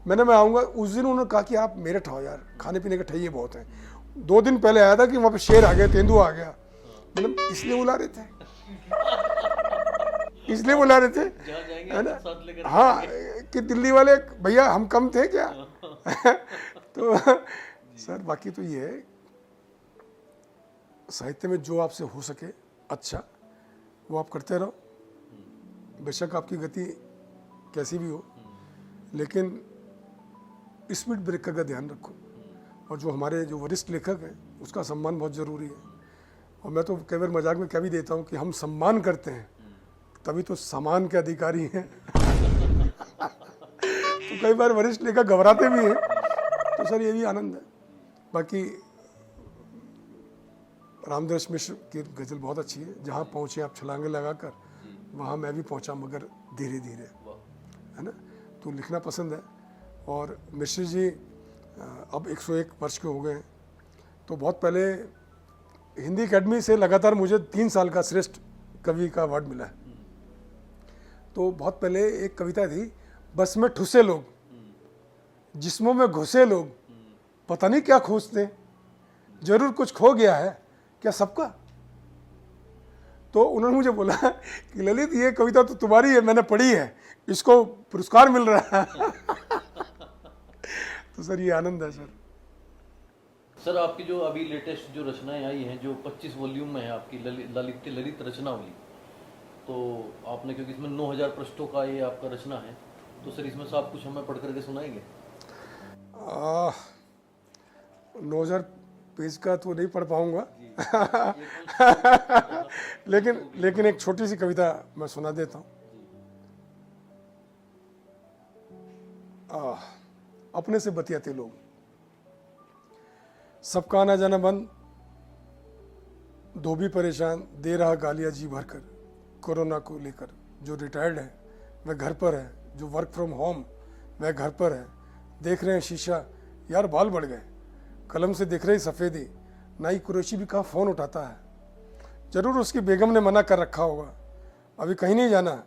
मैं आऊँगा। उस दिन उन्होंने कहा कि आप मेरठ आओ यार, खाने पीने के ठैये बहुत हैं। 2 दिन पहले आया था कि वहाँ पे शेर आ गया, तेंदुआ आ गया। मतलब इसलिए बुला रहे थे, है ना। हाँ, कि दिल्ली वाले भैया हम कम थे क्या? तो सर बाकी तो ये है, साहित्य में जो आपसे हो सके अच्छा वो आप करते रहो। बेशक आपकी गति कैसी भी हो, लेकिन स्पीड ब्रेकर का ध्यान रखो। और जो हमारे जो वरिष्ठ लेखक हैं उसका सम्मान बहुत ज़रूरी है। और मैं तो कई बार मजाक में क्या भी देता हूँ कि हम सम्मान करते हैं तभी तो सम्मान के अधिकारी हैं। तो कई बार वरिष्ठ लेखक घबराते भी हैं, तो सर ये भी आनंद है। बाकी रामदर्श मिश्र की गज़ल बहुत अच्छी है। जहाँ पहुँचे आप छलांगे लगाकर, वहाँ मैं भी पहुँचा मगर धीरे धीरे, है ना। तो लिखना पसंद है। और मिश्र जी अब 101 वर्ष के हो गए हैं। तो बहुत पहले हिंदी एकेडमी से लगातार मुझे 3 साल का श्रेष्ठ कवि का अवार्ड मिला है। तो बहुत पहले एक कविता थी, बस में ठुसे लोग, जिस्मों में घुसे लोग, पता नहीं क्या खोजते, जरूर कुछ खो गया है क्या सबका। तो उन्होंने मुझे बोला कि ललित ये कविता तो तुम्हारी है, मैंने पढ़ी है, इसको पुरस्कार मिल रहा है। तो सर ये आनंद है सर। सर आपकी जो अभी लेटेस्ट जो रचनाएं आई हैं, जो 25 वॉल्यूम में है आपकी ललित रचनावली, तो आपने, क्योंकि इसमें 9000 पृष्ठों का ये आपका रचना है, तो सर इसमें से आप कुछ हमें पढ़ करके सुनाएंगे? 9000 पेज का तो नहीं पढ़ पाऊंगा। लेकिन एक छोटी सी कविता मैं सुना देता हूँ। अपने से बतियाते लोग, सबका आना जाना बंद, धोबी परेशान, दे रहा गालियां जी भरकर, कोरोना को लेकर। जो रिटायर्ड है वह घर पर है, जो वर्क फ्रॉम होम वह घर पर है। देख रहे हैं शीशा, यार बाल बढ़ गए, कलम से दिख रही सफ़ेदी, नाई कुरैशी भी कहाँ फ़ोन उठाता है। ज़रूर उसकी बेगम ने मना कर रखा होगा, अभी कहीं नहीं जाना।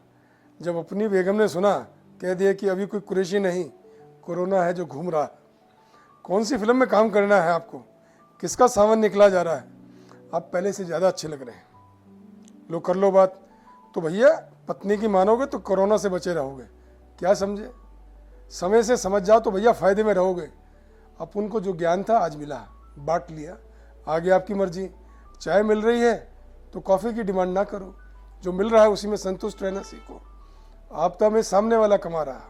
जब अपनी बेगम ने सुना, कह दिया कि अभी कोई कुरैशी नहीं, कोरोना है जो घूम रहा। कौन सी फिल्म में काम करना है आपको, किसका सावन निकला जा रहा है, आप पहले से ज़्यादा अच्छे लग रहे हैं। लो कर लो बात, तो भैया पत्नी की मानोगे तो कोरोना से बचे रहोगे। क्या समझे, समय से समझ जाओ तो भैया फ़ायदे में रहोगे। अपन को जो ज्ञान था आज मिला, बांट लिया, आगे आपकी मर्जी। चाय मिल रही है तो कॉफ़ी की डिमांड ना करो, जो मिल रहा है उसी में संतुष्ट रहना सीखो। आपदा में सामने वाला कमा रहा,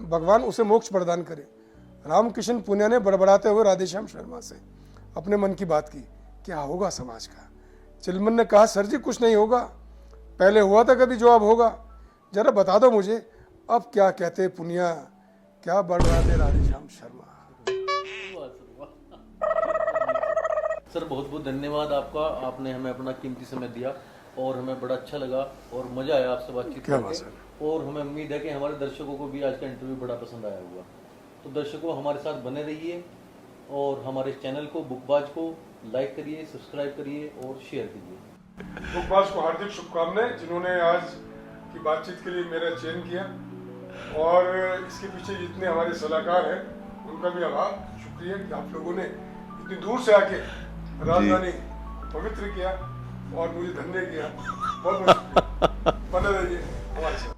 भगवान उसे मोक्ष प्रदान करे। रामकिशन पुनिया ने बड़बड़ाते हुए राधेश्याम शर्मा से अपने मन की बात की, क्या होगा समाज का। चिलमन ने कहा, सर जी कुछ नहीं होगा, पहले हुआ था कभी जो अब होगा। जरा बता दो मुझे अब क्या कहते पुनिया, क्या बड़बड़ाते राधेश्याम शर्मा। सर बहुत बहुत धन्यवाद आपका, आपने हमें अपना कीमती समय दिया और हमें बड़ा अच्छा लगा और मज़ा आया आपसे बातचीत करके। और हमें उम्मीद है कि हमारे दर्शकों को भी आज का इंटरव्यू बड़ा पसंद आया होगा। तो दर्शकों हमारे साथ बने रहिए और हमारे चैनल को बुकबाज को लाइक करिए, सब्सक्राइब करिए और शेयर कीजिए। बुकबाज को हार्दिक शुभकामनाएं, जिन्होंने आज की बातचीत के लिए मेरा चयन किया। और इसके पीछे जितने हमारे सलाहकार हैं उनका भी आभार, शुक्रिया कि आप लोगों ने इतनी दूर से आके राजधानी पवित्र किया और मुझे धन्य किया। बहुत बहुत शुक्रिया। बने रहिए हमारे साथ।